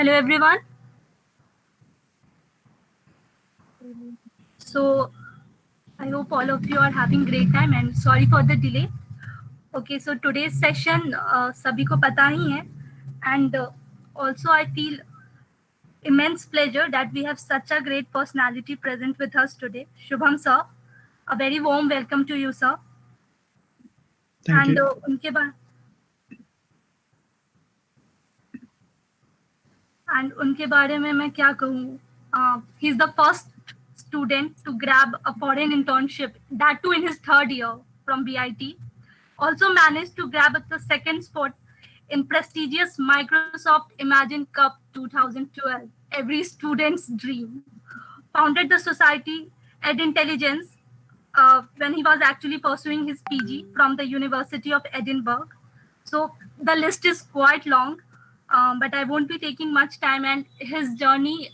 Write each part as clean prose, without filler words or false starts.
Hello everyone. So I hope all of you are having great time and sorry for the delay. Okay, so today's session सभी को पता ही है and also I feel immense pleasure that we have such a great personality present with us today. Shubham sir, a very warm welcome to you sir. Thank and you. उनके बाद and उनके बारे में मैं क्या कहूँ? He is the first student to grab a foreign internship, that too in his third year from BIT. Also managed to grab the second spot in prestigious Microsoft Imagine Cup 2012, every student's dream. Founded the society Ed Intelligence when he was actually pursuing his PG from the University of Edinburgh. So the list is quite long, but I won't be taking much time, and his journey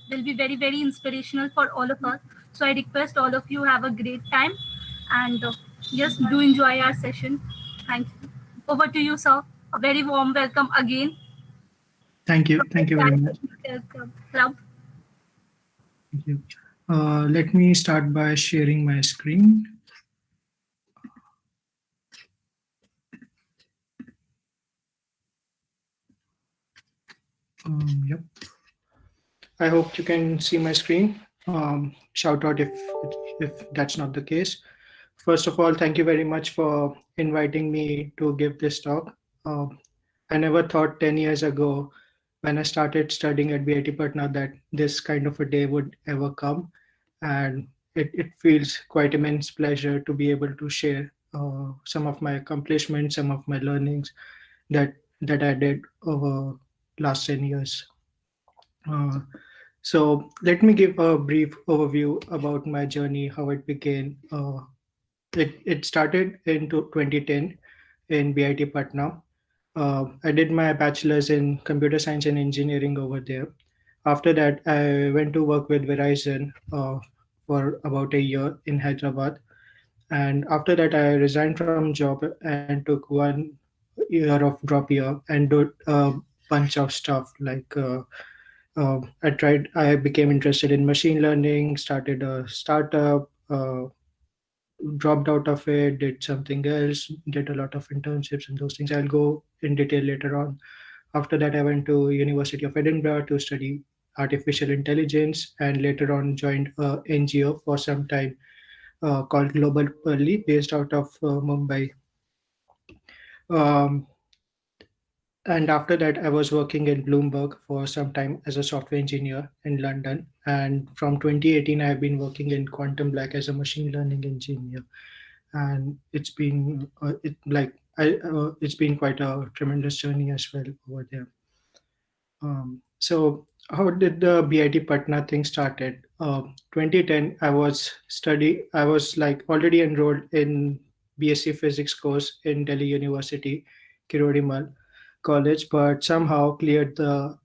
will be very, very inspirational for all of us. So I request all of you have a great time, and just do enjoy our session. Thank you. Over to you, sir. A very warm welcome again. Thank you. Thank you very much. Club. Thank you. Let me start by sharing my screen. Yep. I hope you can see my screen. Shout out if that's not the case. First of all, thank you very much for inviting me to give this talk. I never thought 10 years ago when I started studying at BIT Patna that this kind of a day would ever come. And it feels quite immense pleasure to be able to share some of my accomplishments, some of my learnings that I did over last 10 years. So let me give a brief overview about my journey, how it began. It started in 2010 in BIT Patna. I did my bachelor's in computer science and engineering over there. After that, I went to work with Verizon for about a year in Hyderabad. And after that, I resigned from job and took 1 year of drop year and did a bunch of stuff like I became interested in machine learning, started a startup, dropped out of it, did something else, did a lot of internships and those things. I'll go in detail later on. After that, I went to University of Edinburgh to study artificial intelligence, and later on joined a NGO for some time called Global Pearly, based out of Mumbai. Um, and after that, I was working in Bloomberg for some time as a software engineer in London. And from 2018, I have been working in Quantum Black as a machine learning engineer. And it's been it's been quite a tremendous journey as well over there. So how did the BIT Patna thing started? 2010, I was like already enrolled in BSc Physics course in Delhi University, Kirodimal College, but somehow cleared the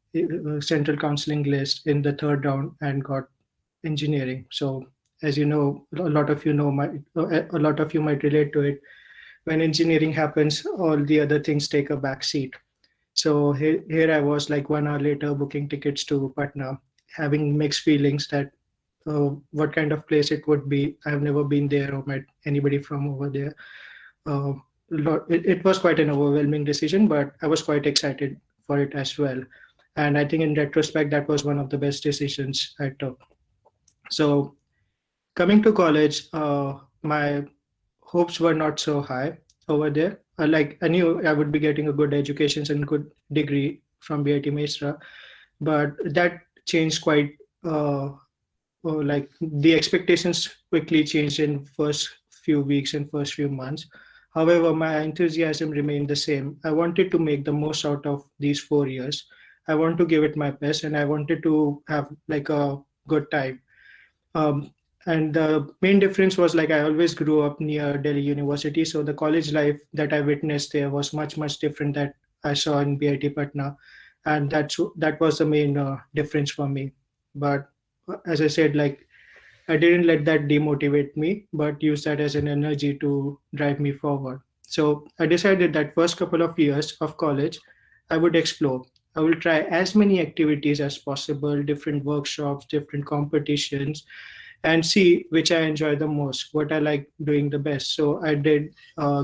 central counseling list in the third round and got engineering. So as you know, a lot of you might relate to it. When engineering happens, all the other things take a back seat. So here I was like 1 hour later booking tickets to Patna, having mixed feelings that what kind of place it would be. I've never been there or met anybody from over there. It was quite an overwhelming decision, but I was quite excited for it as well. And I think in retrospect, that was one of the best decisions I took. So coming to college, my hopes were not so high over there. Like I knew I would be getting a good education and good degree from BIT Mesra, but that changed quite. Like the expectations quickly changed in first few weeks and first few months. However, my enthusiasm remained the same. I wanted to make the most out of these 4 years. I want to give it my best, and I wanted to have like a good time. And the main difference was like I always grew up near Delhi University, so the college life that I witnessed there was much different that I saw in BIT Patna, and that was the main difference for me. But as I said, like I didn't let that demotivate me, but use that as an energy to drive me forward. So I decided that first couple of years of college, I would explore. I will try as many activities as possible, different workshops, different competitions, and see which I enjoy the most, what I like doing the best. So I did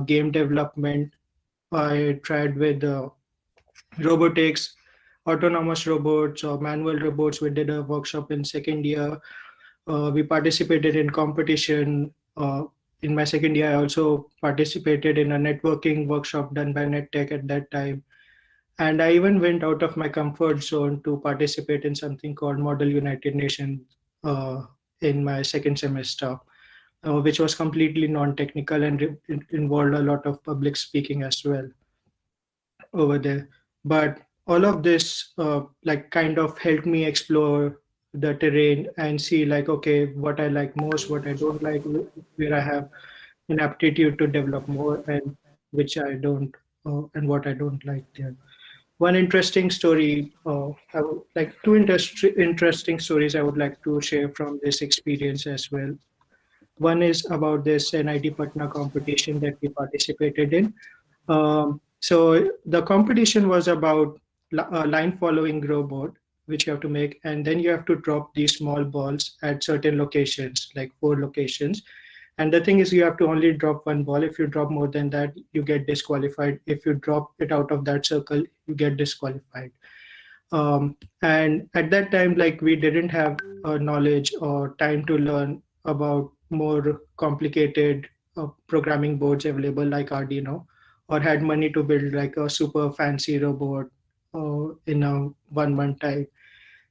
game development. I tried with robotics, autonomous robots or manual robots. We did a workshop in second year. We participated in competition. In my second year, I also participated in a networking workshop done by NetTech at that time. And I even went out of my comfort zone to participate in something called Model United Nations uh, in my second semester, which was completely non-technical and involved a lot of public speaking as well over there. But all of this like kind of helped me explore the terrain and see like, okay, what I like most, what I don't like, where I have an aptitude to develop more, and which I don't, and what I don't like there. One interesting story, I would like two interesting stories I would like to share from this experience as well. One is about this NIT Patna competition that we participated in. So the competition was about a line following robot, which you have to make, and then you have to drop these small balls at certain locations, like 4 locations. And the thing is, you have to only drop one ball. If you drop more than that, you get disqualified. If you drop it out of that circle, you get disqualified. And at that time, like we didn't have knowledge or time to learn about more complicated programming boards available like Arduino, or had money to build like a super fancy robot in a 1 month time.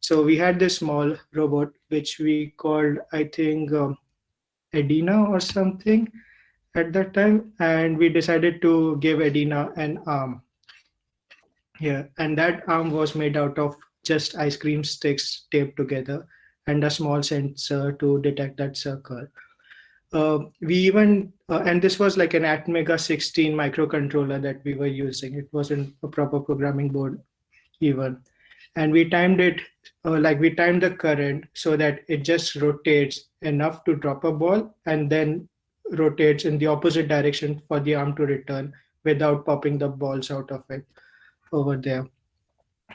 So we had this small robot which we called, I think, Edina or something at that time, and we decided to give Edina an arm. Yeah, and that arm was made out of just ice cream sticks taped together and a small sensor to detect that circle. We even, and this was like an Atmega 16 microcontroller that we were using. It wasn't a proper programming board even. And we timed it, like we timed the current so that it just rotates enough to drop a ball and then rotates in the opposite direction for the arm to return without popping the balls out of it over there.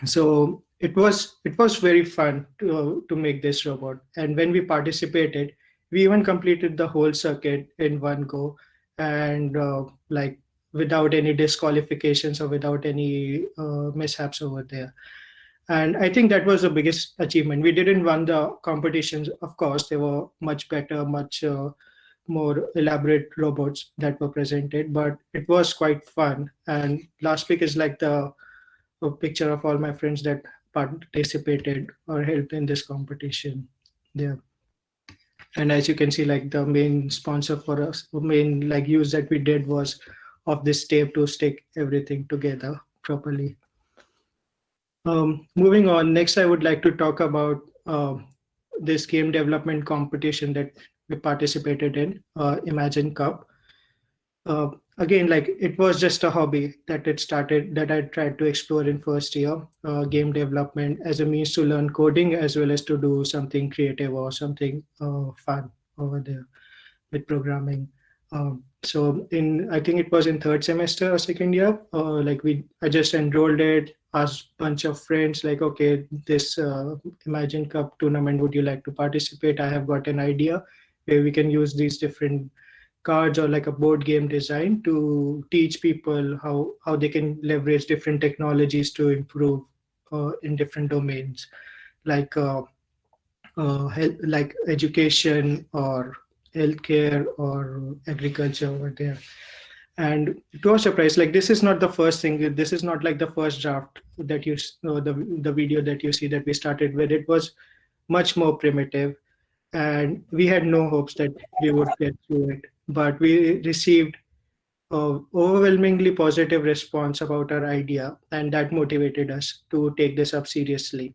So it was very fun to make this robot. And when we participated, we even completed the whole circuit in one go, and like without any disqualifications or without any mishaps over there. And I think that was the biggest achievement. We didn't win the competitions, of course. They were much better, much more elaborate robots that were presented, but it was quite fun. And last week is like the a picture of all my friends that participated or helped in this competition there. And as you can see, like the main sponsor for us, the main like use that we did was of this tape to stick everything together properly. Moving on, next I would like to talk about this game development competition that we participated in, Imagine Cup. Again, like it was just a hobby that it started, that I tried to explore in first year, game development as a means to learn coding as well as to do something creative or something fun over there with programming. So in, I think it was in third semester or second year, like I just enrolled it, asked a bunch of friends like, okay, this Imagine Cup tournament, would you like to participate? I have got an idea where we can use these different cards or like a board game design to teach people how they can leverage different technologies to improve in different domains, like health, like education or healthcare or agriculture over there. And to our surprise, like this is not the first thing. This is not like the first draft that you the video that you see that we started with. It was much more primitive, and we had no hopes that we would get through it. But we received overwhelmingly positive response about our idea, and that motivated us to take this up seriously.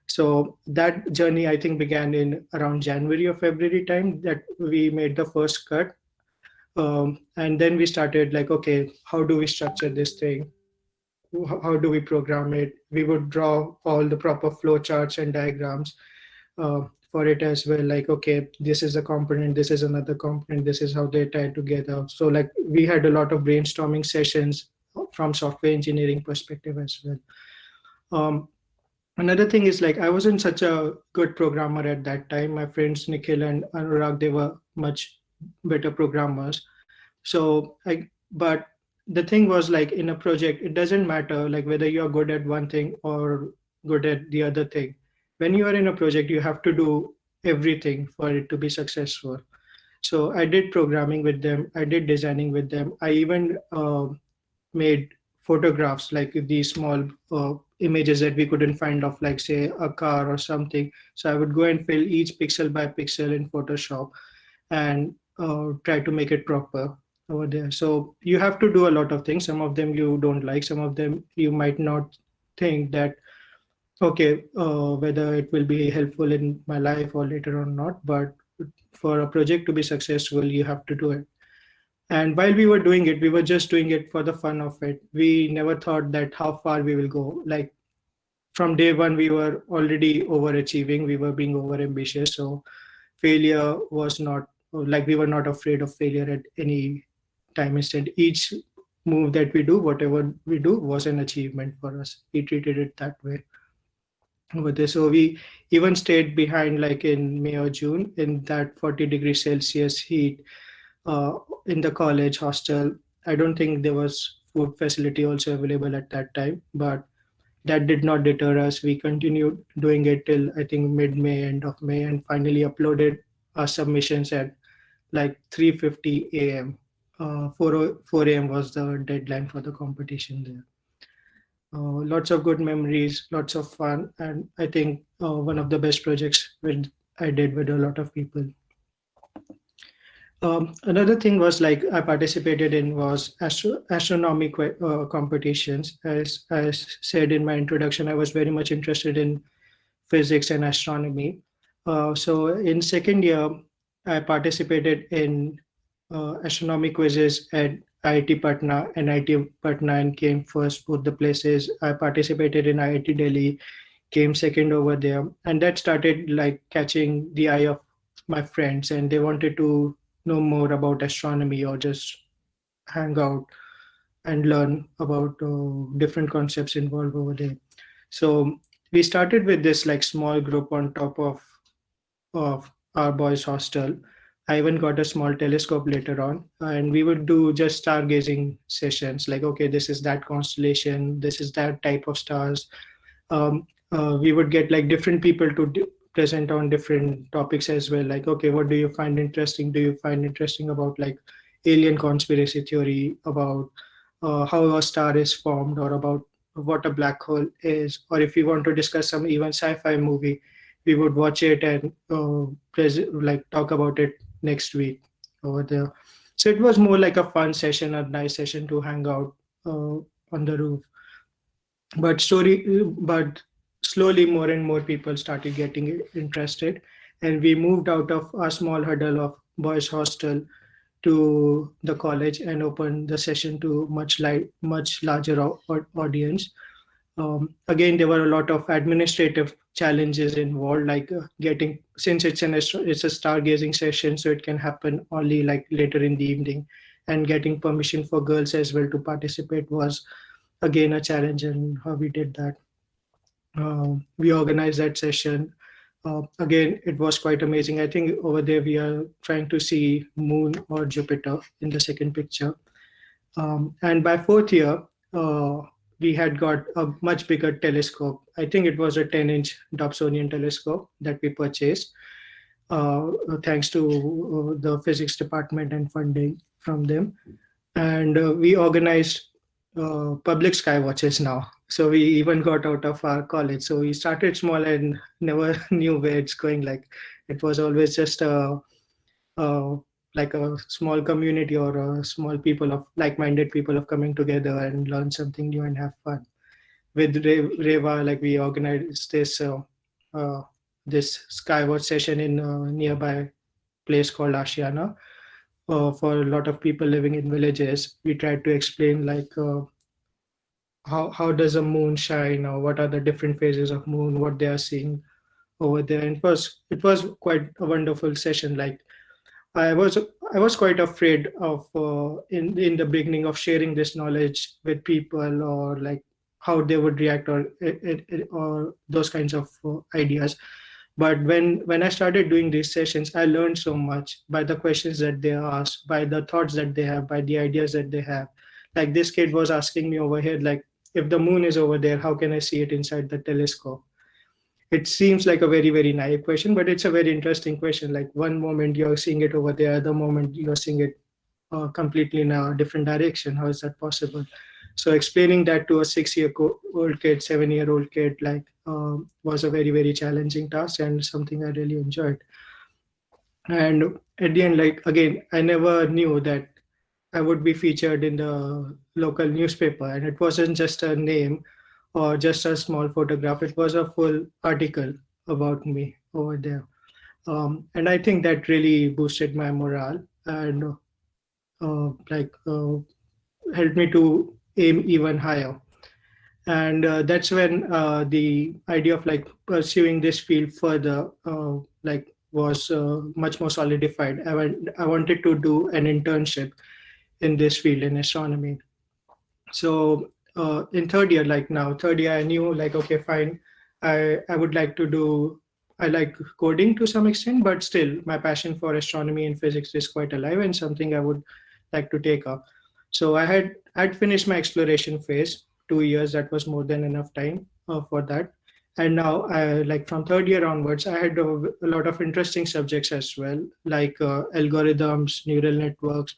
So that journey, I think, began in around January or February time that we made the first cut. And then we started like, okay, how do we structure this thing? How do we program it? We would draw all the proper flow charts and diagrams for it as well. Like, okay, this is a component, this is another component, this is how they tie together. So like we had a lot of brainstorming sessions from software engineering perspective as well. Um, Another thing is like I wasn't such a good programmer at that time. My friends Nikhil and Anurag, they were much better programmers. But the thing was like in a project, it doesn't matter like whether you're good at one thing or good at the other thing. When you are in a project, you have to do everything for it to be successful. So I did programming with them. I did designing with them. I even made photographs like these small images that we couldn't find of like say a car or something. So I would go and fill each pixel by pixel in Photoshop and try to make it proper over there. So you have to do a lot of things. Some of them you don't like, some of them you might not think that okay, whether it will be helpful in my life or later or not, but for a project to be successful you have to do it. And while we were doing it, we were just doing it for the fun of it. We never thought that how far we will go. Like from day one, we were already overachieving. We were being over ambitious. So failure was not like we were not afraid of failure at any time instant. Each move that we do, whatever we do, was an achievement for us. We treated it that way over there. So we even stayed behind like in May or June in that 40 degrees Celsius heat uh, in the college hostel. I don't think there was food facility also available at that time, but that did not deter us. We continued doing it till I think mid-May, end of May, and finally uploaded our submissions at like 3:50 a.m. 4 a.m. was the deadline for the competition there. Lots of good memories, lots of fun, and I think one of the best projects with I did with a lot of people. Another thing was like I participated in was astronomy competitions. As I said in my introduction, I was very much interested in physics and astronomy. So in second year, I participated in astronomy quizzes at IIT Patna and IIT Patna and came first both the places. I participated in IIT Delhi, came second over there, and that started like catching the eye of my friends, and they wanted to know more about astronomy or just hang out and learn about different concepts involved over there. So we started with this like small group on top of our boys hostel. I even got a small telescope later on, and we would do just stargazing sessions. Like, okay, this is that constellation, this is that type of stars. We would get like different people to present on different topics as well. Like, okay, what do you find interesting? Do you find interesting about like alien conspiracy theory, about how a star is formed, or about what a black hole is? Or if you want to discuss some even sci-fi movie, we would watch it and like talk about it next week over there. So it was more like a fun session, a nice session to hang out on the roof. But slowly more and more people started getting interested, and we moved out of our small huddle of boys hostel to the college and opened the session to much larger audience. Again, there were a lot of administrative challenges involved, like getting, since it's a stargazing session, so it can happen only like later in the evening, and getting permission for girls as well to participate was again a challenge, and how we did that. We organized that session. Again, it was quite amazing. I think over there we are trying to see Moon or Jupiter in the second picture. And by fourth year, we had got a much bigger telescope. I think it was a 10-inch Dobsonian telescope that we purchased, thanks to the physics department and funding from them. And we organized public sky watches now. So we even got out of our college. So we started small and never knew where it's going. Like it was always just uh, like a small community or a small people of like-minded people of coming together and learn something new and have fun. With Reva, like we organized this skywatch session in a nearby place called Ashiana. For a lot of people living in villages, we tried to explain like how does a moon shine, or what are the different phases of moon, what they are seeing over there. And it was quite a wonderful session. Like I was quite afraid of in the beginning of sharing this knowledge with people, or like how they would react, or those kinds of ideas. But when I started doing these sessions, I learned so much by the questions that they ask, by the thoughts that they have, by the ideas that they have. Like this kid was asking me over here, like, if the moon is over there, how can I see it inside the telescope? It seems like a very, very naive question, but it's a very interesting question. Like one moment you're seeing it over there, the moment you're seeing it completely in a different direction. How is that possible? So explaining that to a 6-year old kid, 7-year-old kid, like was a very, very challenging task and something I really enjoyed. And at the end, like again, I never knew that I would be featured in the local newspaper, and it wasn't just a name or just a small photograph. It was a full article about me over there. And I think that really boosted my morale and helped me to aim even higher. And that's when the idea of like pursuing this field further like was much more solidified. I wanted to do an internship in this field in astronomy. So in third year, like now third year, I knew like, okay, fine, I would like to do, I like coding to some extent, but still my passion for astronomy and physics is quite alive and something I would like to take up. So I'd finished my exploration phase, 2 years. That was more than enough time for that. And now, like from third year onwards, I had a lot of interesting subjects as well, like algorithms, neural networks,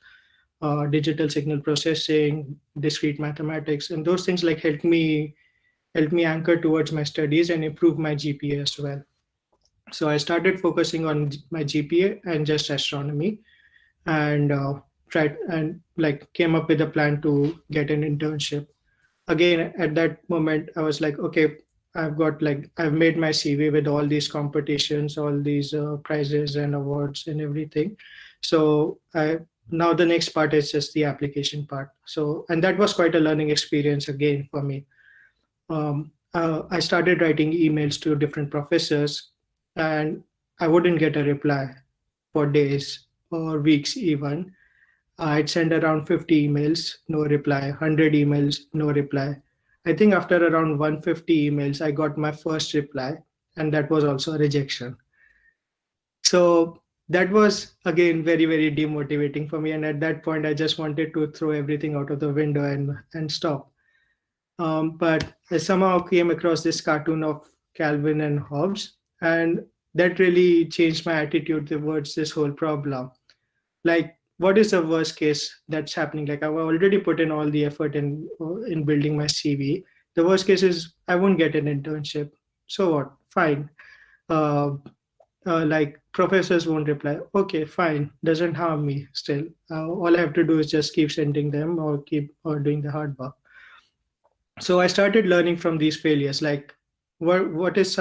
digital signal processing, discrete mathematics, and those things like helped me anchor towards my studies and improve my GPA as well. So I started focusing on my GPA and just astronomy, and tried and like came up with a plan to get an internship. Again, at that moment, I was like, okay, I've made my CV with all these competitions, all these prizes and awards and everything. So now the next part is just the application part. So, and that was quite a learning experience again for me. I started writing emails to different professors, and I wouldn't get a reply for days or weeks even. I'd send around 50 emails, no reply, 100 emails, no reply. I think after around 150 emails, I got my first reply, and that was also a rejection. So that was again very, very demotivating for me. And at that point, I just wanted to throw everything out of the window and stop. But I somehow came across this cartoon of Calvin and Hobbes, and that really changed my attitude towards this whole problem. Like, what is the worst case that's happening? Like, I've already put in all the effort in building my CV. The worst case is I won't get an internship. So what? Fine. Uh, like professors won't reply. Okay, fine. Doesn't harm me still. All I have to do is just keep sending them or keep or doing the hard work. So I started learning from these failures. Like, what is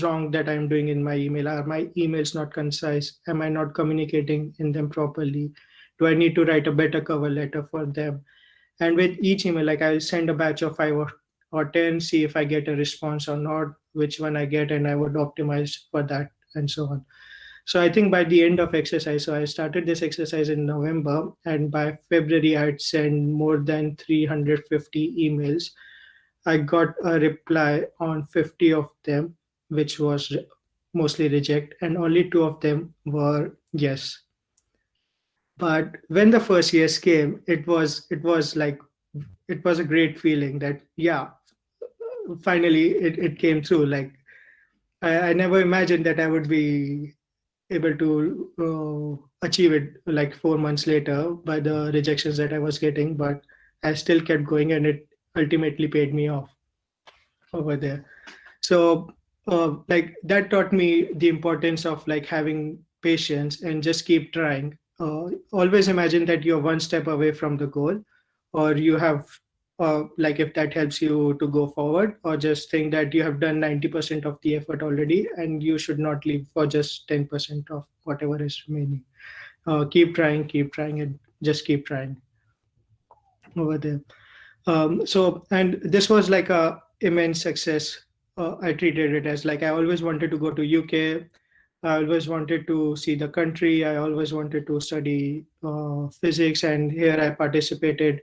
wrong that I'm doing in my email? Are my emails not concise? Am I not communicating in them properly? Do I need to write a better cover letter for them? And with each email, like I'll send a batch of 5 or 10, see if I get a response or not, which one I get, and I would optimize for that and so on. So I think by the end of exercise, so I started this exercise in November, and by February, I'd send more than 350 emails. I got a reply on 50 of them, which was mostly reject, and only 2 of them were yes. But when the first years came, it was a great feeling that yeah, finally it came through. Like I never imagined that I would be able to achieve it like 4 months later by the rejections that I was getting, but I still kept going, and it ultimately paid me off over there. So like that taught me the importance of like having patience and just keep trying. Always imagine that you're one step away from the goal, or you have like if that helps you to go forward, or just think that you have done 90% of the effort already and you should not leave for just 10% of whatever is remaining. Keep trying, and just keep trying over there. So, and this was like a immense success. I treated it as like I always wanted to go to UK. I always wanted to see the country. I always wanted to study physics, and here I participated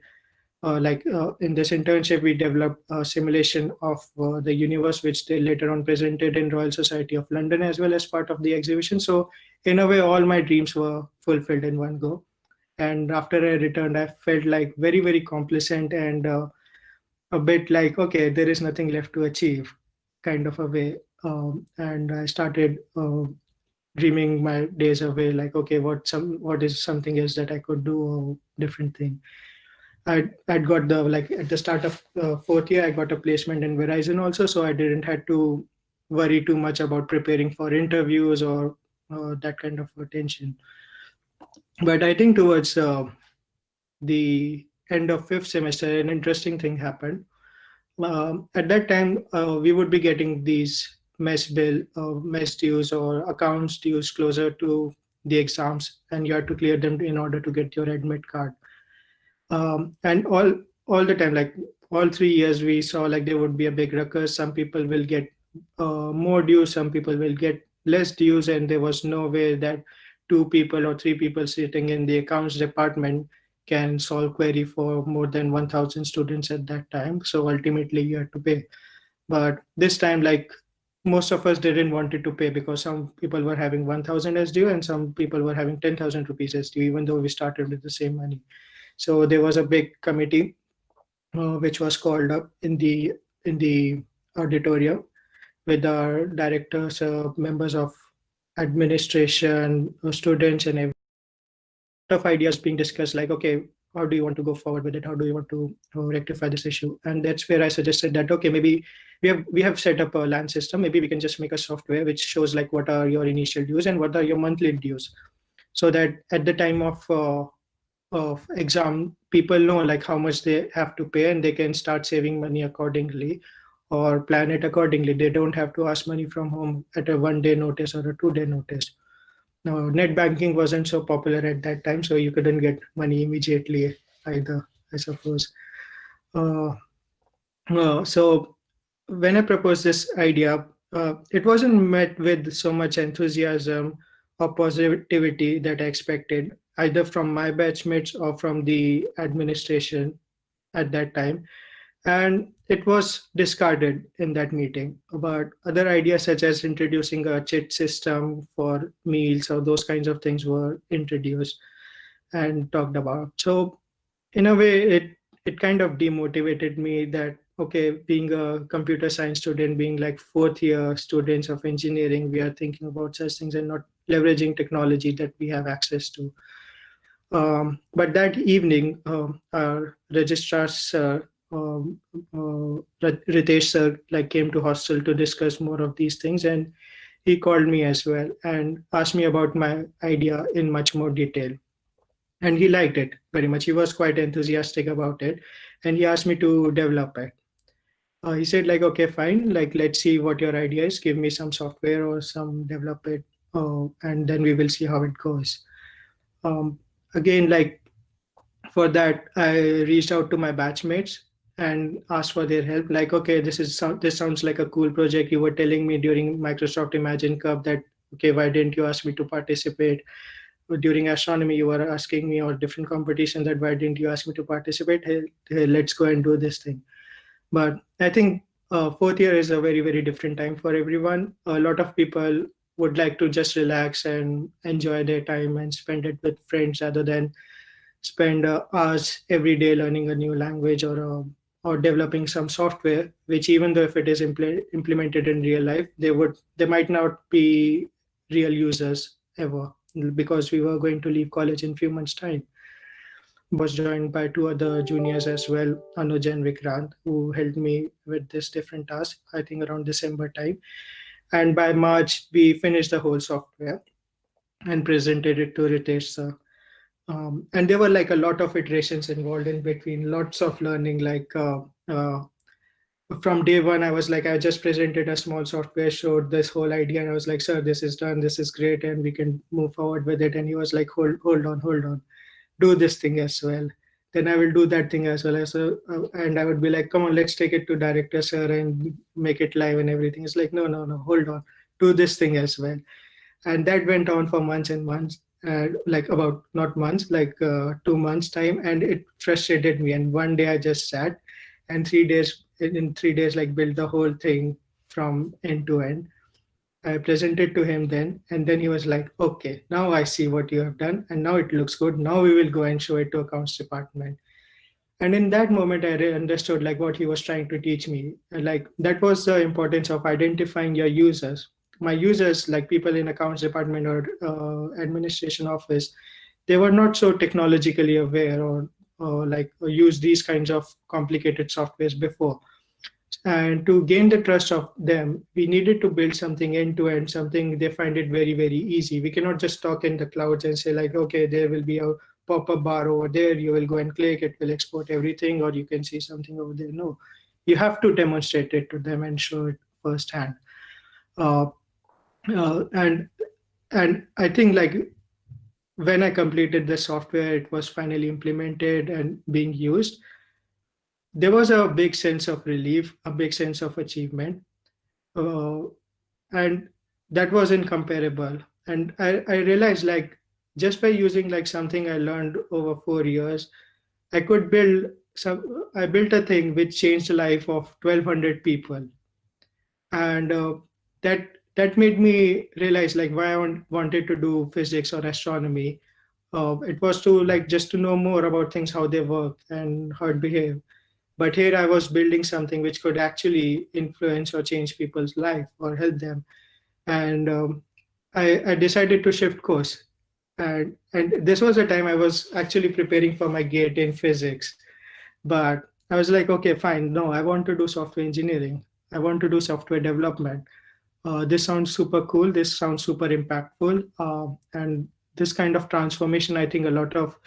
in this internship, we developed a simulation of the universe, which they later on presented in Royal Society of London as well as part of the exhibition. So in a way, all my dreams were fulfilled in one go. And after I returned, I felt like very, very complacent and a bit like, okay, there is nothing left to achieve, kind of a way. And I started dreaming my days away, like, okay, what is something else that I could do, or different thing. I'd got the, like, at the start of fourth year, I got a placement in Verizon also, so I didn't had to worry too much about preparing for interviews or that kind of attention. But I think towards the end of fifth semester, an interesting thing happened. At that time, we would be getting these mess dues or accounts dues closer to the exams, and you have to clear them in order to get your admit card. And all the time, like all 3 years, we saw like there would be a big ruckus. Some people will get more dues, some people will get less dues, and there was no way that 2 people or 3 people sitting in the accounts department can solve query for more than 1,000 students at that time. So ultimately, you had to pay. But this time, like, most of us didn't want it to pay, because some people were having 1,000 as due and some people were having 10,000 rupees as due, even though we started with the same money. So there was a big committee which was called up in the auditorium with our directors, members of administration, students, and everything. Of ideas being discussed, like, okay, how do you want to go forward with it? How do you want to rectify this issue? And that's where I suggested that, okay, maybe we have set up a LAN system. Maybe we can just make a software which shows like what are your initial dues and what are your monthly dues, so that at the time of exam, people know like how much they have to pay, and they can start saving money accordingly or plan it accordingly. They don't have to ask money from home at a 1 day notice or a 2 day notice. Now, net banking wasn't so popular at that time, so you couldn't get money immediately either, I suppose. So when I proposed this idea, it wasn't met with so much enthusiasm or positivity that I expected, either from my batchmates or from the administration at that time. And it was discarded in that meeting. But other ideas, such as introducing a chit system for meals or those kinds of things, were introduced and talked about. So in a way, it kind of demotivated me that, okay, being a computer science student, being like fourth year students of engineering, we are thinking about such things and not leveraging technology that we have access to. But that evening, our registrar sir, Ritesh sir, like, came to hostel to discuss more of these things, and he called me as well and asked me about my idea in much more detail. And he liked it very much. He was quite enthusiastic about it, and he asked me to develop it. He said like, okay, fine, like, let's see what your idea is. Give me some software or some develop it, and then we will see how it goes. Again, like, for that, I reached out to my batchmates and asked for their help. Like, okay, this sounds like a cool project. You were telling me during Microsoft Imagine Cup that, okay, why didn't you ask me to participate? During astronomy, you were asking me, or different competition, that why didn't you ask me to participate? Hey, let's go and do this thing. But I think fourth year is a very, very different time for everyone. A lot of people would like to just relax and enjoy their time and spend it with friends, rather than spend hours every day learning a new language or developing some software, which, even though if it is implemented in real life, they might not be real users ever, because we were going to leave college in few months' time. Was joined by 2 other juniors as well, Anuj and Vikrant, who helped me with this different task, I think around December time. And by March, we finished the whole software and presented it to Ritesh sir. And there were like a lot of iterations involved in between, lots of learning. Like from day one, I was like, I just presented a small software, showed this whole idea, and I was like, sir, this is done, this is great, and we can move forward with it. And he was like, hold on, do this thing as well. Then I will do that thing as well. And I would be like, come on, let's take it to director sir and make it live and everything. It's like, no, hold on, do this thing as well. And that went on for months and months. like about not months, like 2 months time, and it frustrated me. And one day I just sat, and 3 days in 3 days, like built the whole thing from end to end. I presented to him then, and then he was like, "Okay, now I see what you have done, and now it looks good. Now we will go and show it to accounts department." And in that moment, I understood like what he was trying to teach me. And, like that was the importance of identifying your users. My users, like people in accounts department or administration office, they were not so technologically aware or like or use these kinds of complicated softwares before. And to gain the trust of them, we needed to build something end to end, something they find it very, very easy. We cannot just talk in the clouds and say, like, okay, there will be a pop up bar over there. You will go and click, it will export everything, or you can see something over there. No, you have to demonstrate it to them and show it firsthand. Uh, and I think like when I completed the software, it was finally implemented and being used. There was a big sense of relief, a big sense of achievement, uh, and that was incomparable. And I realized like just by using like something I learned over 4 years, I could build some. I built a thing which changed the life of 1,200 people, and that made me realize like why I wanted to do physics or astronomy. It was to like just to know more about things, how they work and how it behave. But here I was building something which could actually influence or change people's life or help them. And I decided to shift course. And this was a time I was actually preparing for my gate in physics. But I was like, okay, fine. No, I want to do software engineering. I want to do software development. This sounds super cool. This sounds super impactful. And this kind of transformation, I think a lot of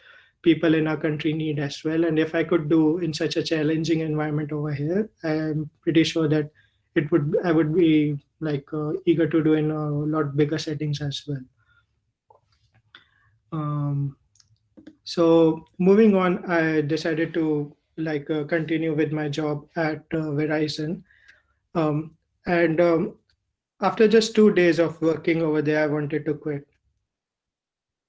people in our country need as well. And if I could do in such a challenging environment over here, I'm pretty sure that I would be like eager to do in a lot bigger settings as well. Um, so moving on, I decided to like continue with my job at Verizon. Um, and After just 2 days of working over there, I wanted to quit.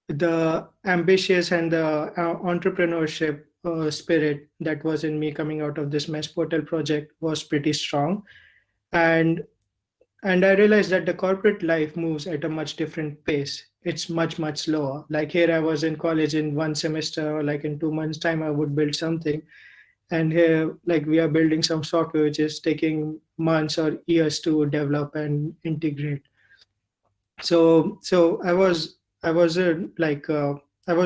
The ambitious and the entrepreneurship spirit that was in me coming out of this mesh portal project was pretty strong. And I realized that the corporate life moves at a much different pace. It's much, much slower. Like here, I was in college in one semester, or like in 2 months' time, I would build something. And here, like we are building some software which is taking months or years to develop and integrate. So I was I was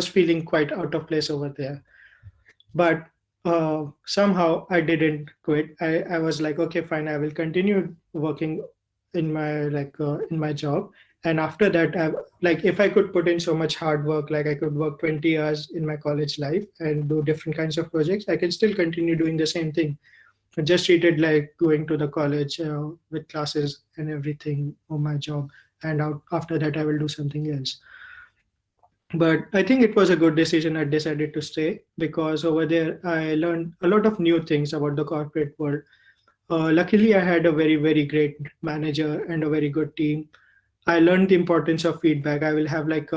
feeling quite out of place over there. But somehow I didn't quit. I was like, okay, fine, I will continue working in my job. And after that, like if I could put in so much hard work, like I could work 20 hours in my college life and do different kinds of projects, I can still continue doing the same thing. I just treated like going to the college with classes and everything on my job. And after that, I will do something else. But I think it was a good decision. I decided to stay because over there I learned a lot of new things about the corporate world. Luckily, I had a very, very great manager and a very good team. I learned the importance of feedback. I will have like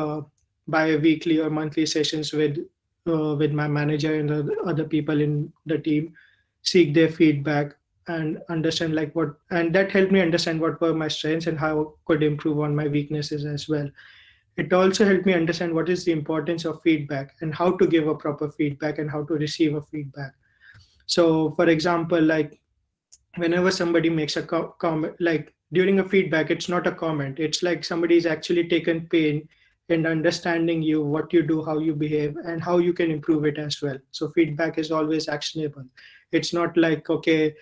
bi-weekly or monthly sessions with my manager and the other people in the team, seek their feedback and understand like what, and that helped me understand what were my strengths and how I could improve on my weaknesses as well. It also helped me understand what is the importance of feedback and how to give a proper feedback and how to receive a feedback. So, for example, like whenever somebody makes a comment, like during a feedback, it's not a comment. It's like somebody's actually taken pain in understanding you, what you do, how you behave, and how you can improve it as well. So feedback is always actionable. It's not like, okay,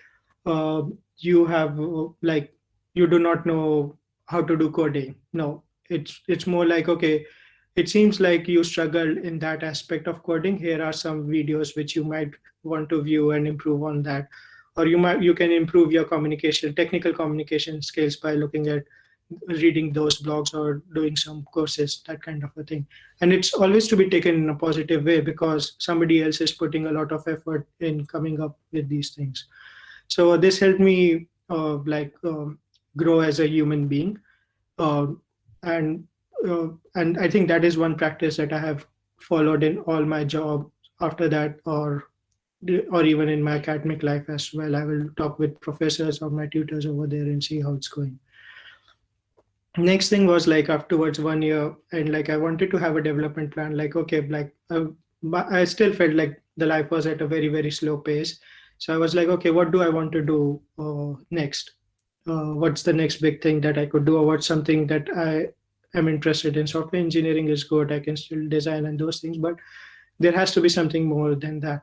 uh, you have like you do not know how to do coding. No, it's more like, okay, it seems like you struggled in that aspect of coding. Here are some videos which you might want to view and improve on that. Or you can improve your technical communication skills by looking at reading those blogs or doing some courses, that kind of a thing. And it's always to be taken in a positive way because somebody else is putting a lot of effort in coming up with these things. So this helped me grow as a human being. And and I think that is one practice that I have followed in all my job after that, or even in my academic life as well. I will talk with professors or my tutors over there and see how it's going. Next thing was like afterwards 1 year, and like I wanted to have a development plan. Like, okay, like but I still felt like the life was at a very, very slow pace. So I was like, okay, what do I want to do next? What's the next big thing that I could do, or what's something that I am interested in? Software engineering is good, I can still design and those things, but there has to be something more than that.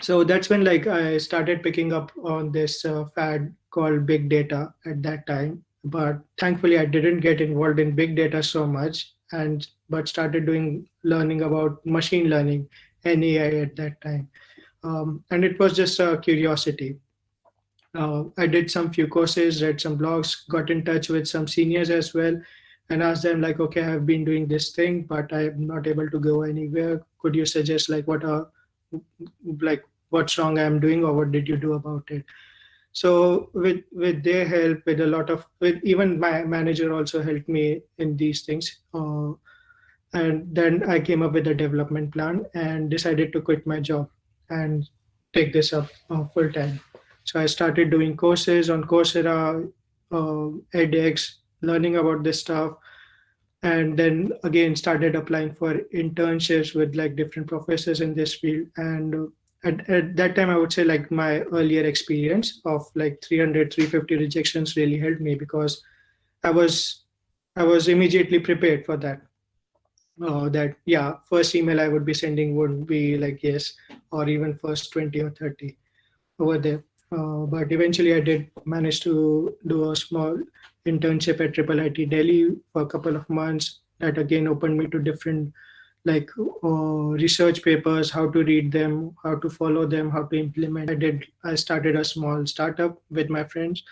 So that's when like I started picking up on this fad called big data at that time. But thankfully I didn't get involved in big data so much, and but started doing learning about machine learning and AI at that time. And it was just a curiosity. I did some few courses, read some blogs, got in touch with some seniors as well, and asked them like, okay, I've been doing this thing, but I'm not able to go anywhere. Could you suggest like like what's wrong I'm doing, or what did you do about it? So with their help, with a lot of, with even my manager also helped me in these things. And then I came up with a development plan and decided to quit my job and take this up full time. So I started doing courses on Coursera, edX, learning about this stuff, and then again started applying for internships with like different professors in this field. And at that time, I would say like my earlier experience of like 300, 350 rejections really helped me, because I was I was immediately prepared for that. That yeah, first email I would be sending would be like yes, or even first 20 or 30 over there. But eventually, I did manage to do a small internship at Triple IT Delhi for a couple of months. That again opened me to different like research papers, how to read them, how to follow them, how to implement. I started a small startup with my friends.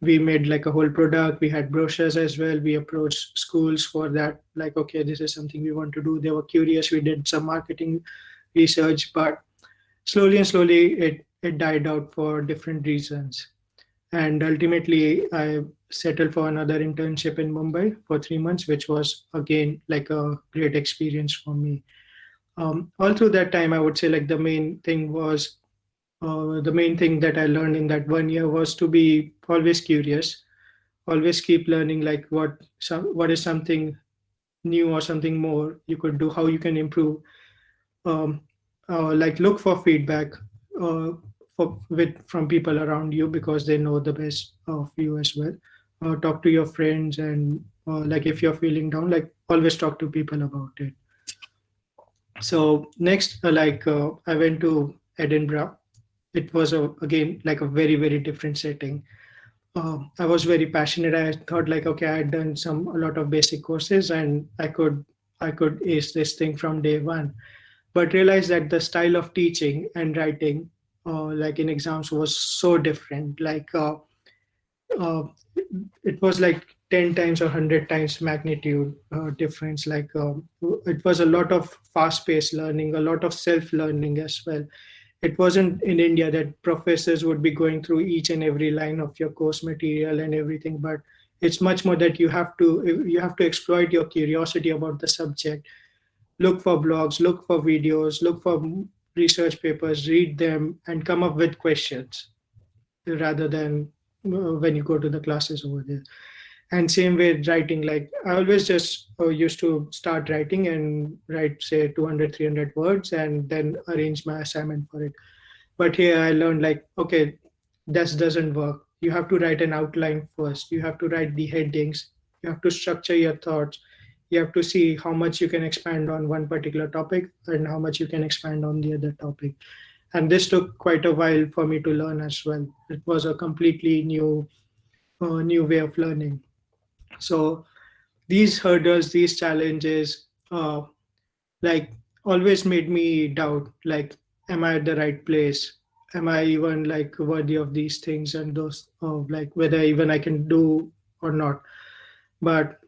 We made like a whole product. We had brochures as well. We approached schools for that. Like, okay, this is something we want to do. They were curious. We did some marketing research, but slowly and slowly it died out for different reasons. And ultimately, I settled for another internship in Mumbai for 3 months, which was again like a great experience for me. All through that time, I would say like the main thing that I learned in that 1 year was to be always curious, always keep learning like what is something new or something more you could do, how you can improve. Um, like look for feedback uh, from people around you, because they know the best of you as well. Talk to your friends, and like if you're feeling down, like always talk to people about it. So next, I went to Edinburgh. It was again like a very, very different setting. I was very passionate. I thought like, okay, I had done a lot of basic courses, and I could ace this thing from day one. But realized that the style of teaching and writing, like in exams, was so different. Uh, it was like 10 times or 100 times magnitude difference. It was a lot of fast-paced learning, a lot of self-learning as well. It wasn't in India that professors would be going through each and every line of your course material and everything, but it's much more that you have to exploit your curiosity about the subject. Look for blogs, look for videos, look for research papers, read them, and come up with questions rather than when you go to the classes over there. And same with writing, like I always just used to start writing and write say 200, 300 words and then arrange my assignment for it. But here I learned like, okay, that doesn't work. You have to write an outline first. You have to write the headings. You have to structure your thoughts. You have to see how much you can expand on one particular topic and how much you can expand on the other topic. And this took quite a while for me to learn as well. It was a completely new way of learning. So these hurdles, these challenges, like always made me doubt, like, am I at the right place? Am I even like worthy of these things, and those like whether even I can do or not. But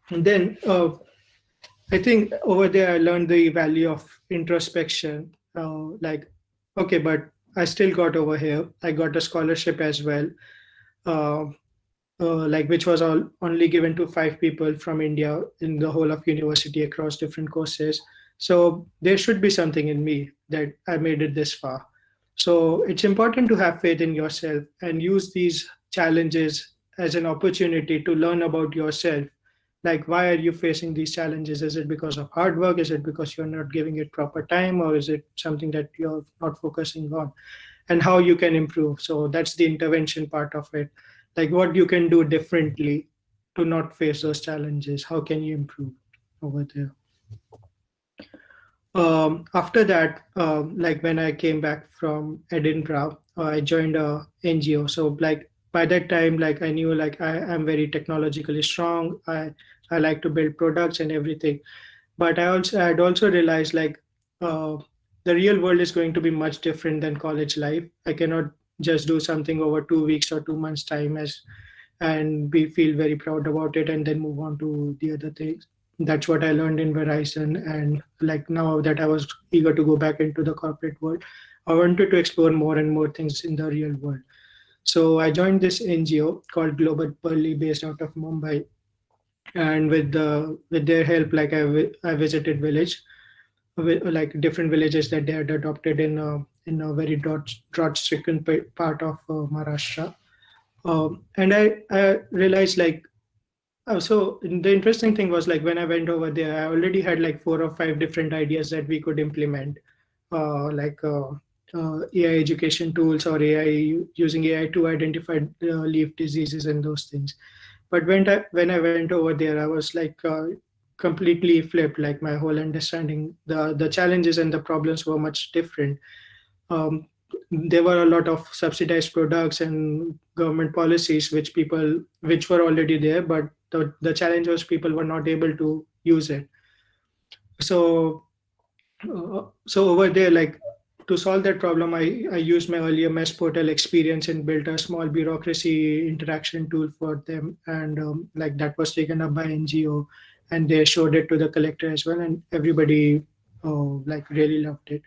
then I think over there I learned the value of introspection. Like, okay, but I still got over here. I got a scholarship as well. Uh, like which was all only given to 5 people from India in the whole of university across different courses. So there should be something in me that I made it this far. So it's important to have faith in yourself and use these challenges as an opportunity to learn about yourself. Like, why are you facing these challenges? Is it because of hard work? Is it because you're not giving it proper time? Or is it something that you're not focusing on? And how you can improve. So that's the intervention part of it. Like what you can do differently to not face those challenges. How can you improve over there? After that, like when I came back from Edinburgh, I joined a NGO. So like by that time, like I knew like I am very technologically strong. I like to build products and everything. But I had also realized like uh, the real world is going to be much different than college life. I cannot just do something over 2 weeks or 2 months time as and be feel very proud about it and then move on to the other things. That's what I learned in Verizon, and like now that I was eager to go back into the corporate world, I wanted to explore more and more things in the real world. So I joined this NGO called Global Pearly based out of Mumbai, and with their help, like I visited like different villages that they had adopted in a very drought-stricken part of Maharashtra. And I realized like so the interesting thing was like when I went over there, I already had like 4 or 5 different ideas that we could implement, like AI education tools or AI using AI to identify leaf diseases and those things. But when I went over there, I was like completely flipped. Like my whole understanding, the challenges and the problems were much different. Um, there were a lot of subsidized products and government policies which were already there, but the challenge was people were not able to use it. So so over there, like to solve that problem, I used my earlier mess portal experience and built a small bureaucracy interaction tool for them, and like that was taken up by NGO, and they showed it to the collector as well, and everybody like really loved it.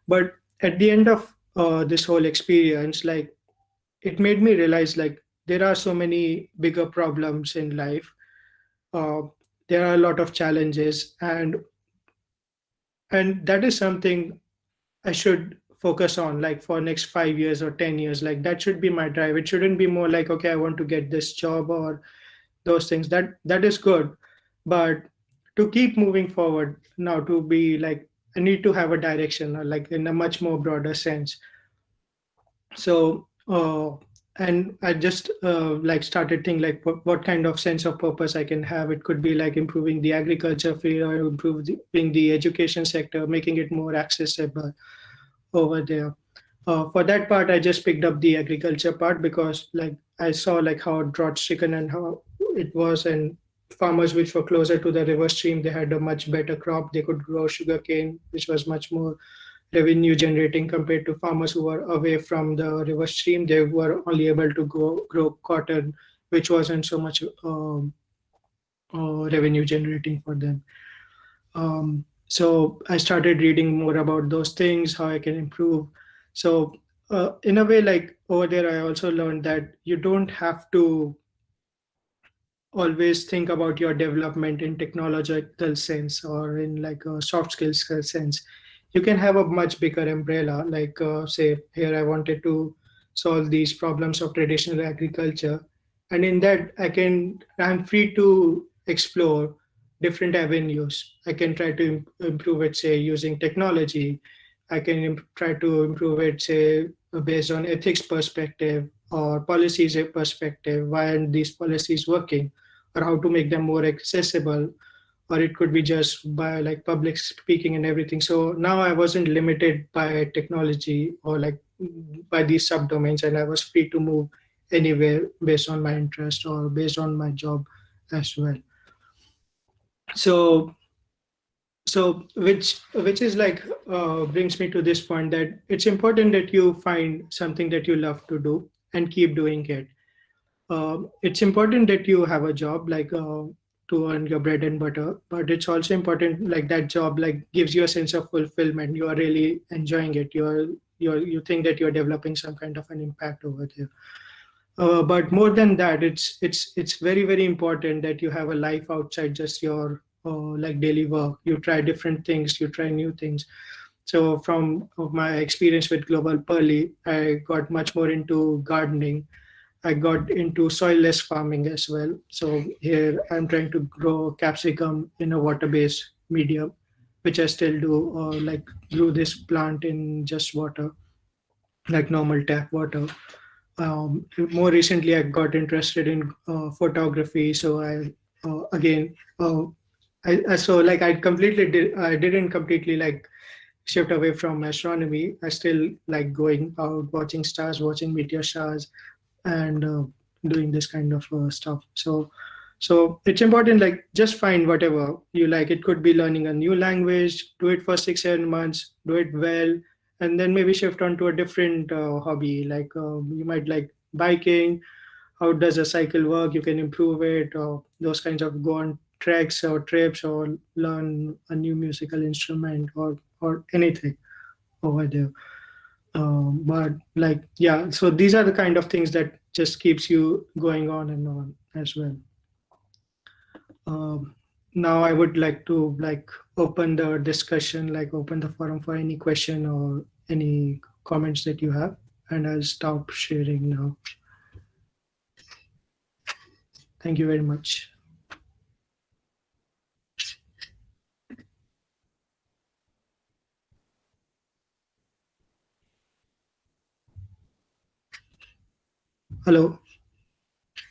But at the end of this whole experience, like it made me realize like there are so many bigger problems in life. uh, there are a lot of challenges, and that is something I should focus on like for next 5 years or 10 years. Like that should be my drive. It shouldn't be more like, okay, I want to get this job or those things. That is good, but to keep moving forward now, to be like I need to have a direction, or like in a much more broader sense. So and I just like started thinking like what kind of sense of purpose I can have. It could be like improving the agriculture field or improving the education sector, making it more accessible over there. For that part, I just picked up the agriculture part because like I saw like how drought stricken and how it was, and farmers which were closer to the river stream, they had a much better crop. They could grow sugarcane, which was much more revenue generating compared to farmers who were away from the river stream. They were only able to grow cotton, which wasn't so much revenue generating for them. So I started reading more about those things, how I can improve. So in a way, like over there, I also learned that you don't have to always think about your development in technological sense or in like a soft skills sense. You can have a much bigger umbrella, like say here I wanted to solve these problems of traditional agriculture, and in that I'm free to explore different avenues. I can try to improve it, say using technology. I can try to improve it, say based on ethics perspective or policies perspective. Why aren't these policies working, or how to make them more accessible, or it could be just by like public speaking and everything. So now I wasn't limited by technology or like by these subdomains, and I was free to move anywhere based on my interest or based on my job as well. So which is like brings me to this point that it's important that you find something that you love to do and keep doing it. It's important that you have a job like to earn your bread and butter, but it's also important like that job like gives you a sense of fulfillment. You are really enjoying it. You think that you're developing some kind of an impact over there. But more than that, it's very important that you have a life outside just your like daily work. You try different things, you try new things. So from my experience with Global Pearly, I got much more into gardening. I got into soilless farming as well. So here I'm trying to grow capsicum in a water-based medium, which I still do. Like grew this plant in just water, like normal tap water. More recently, I got interested in photography. So again, so like I didn't completely like shift away from astronomy. I still like going out, watching stars, watching meteor showers, and doing this kind of stuff. So it's important, like just find whatever you like. It could be learning a new language, do it for 6 7 months, do it well, and then maybe shift on to a different hobby. Like you might like biking. How does a cycle work? You can improve it, or those kinds of go on treks or trips, or learn a new musical instrument, or anything over there. But like, yeah, so these are the kind of things that just keeps you going on and on as well. um, Now I would like to like open the discussion, like open the forum for any question or any comments that you have, and I'll stop sharing now. Thank you very much. Hello.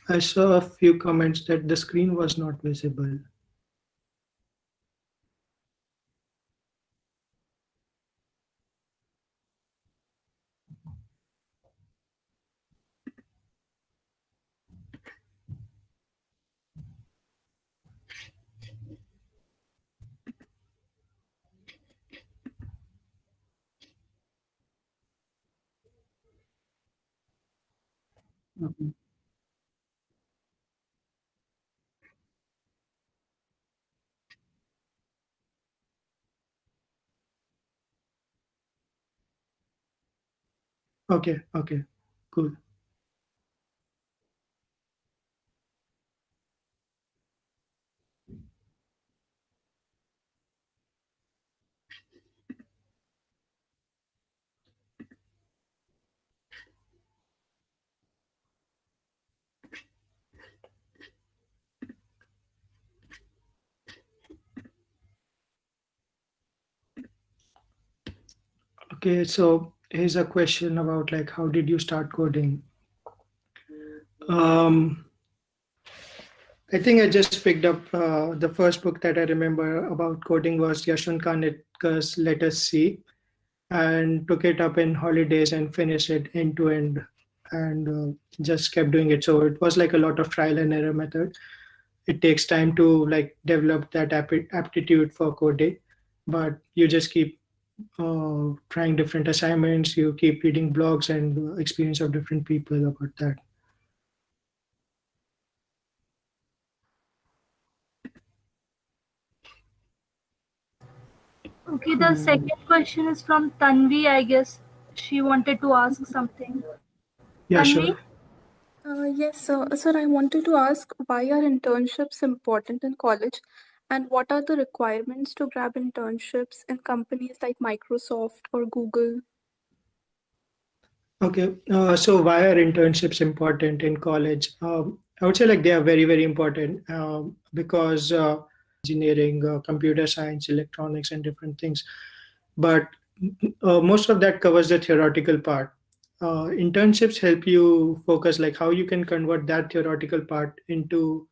I saw a few comments that the screen was not visible. Okay. Okay, okay, cool. Okay, so here's a question about like how did you start coding? Um, I think I just picked up the first book that I remember about coding was Yashwant Kanekkar's Let Us See, and took it up in holidays and finished it end to end, and just kept doing it. So it was like a lot of trial and error method. It takes time to like develop that aptitude for coding, but you just keep trying different assignments. You keep reading blogs and experience of different people about that. Okay, the Um, second question is from Tanvi, I guess. She wanted to ask something. yeah, Tanvi? sure. Yes, sir, I wanted to ask why are internships important in college and what are the requirements to grab internships in companies like Microsoft or Google? Okay, so why are internships important in college? I would say like they are very important because engineering, computer science, electronics, and different things. But most of that covers the theoretical part. Internships help you focus like how you can convert that theoretical part into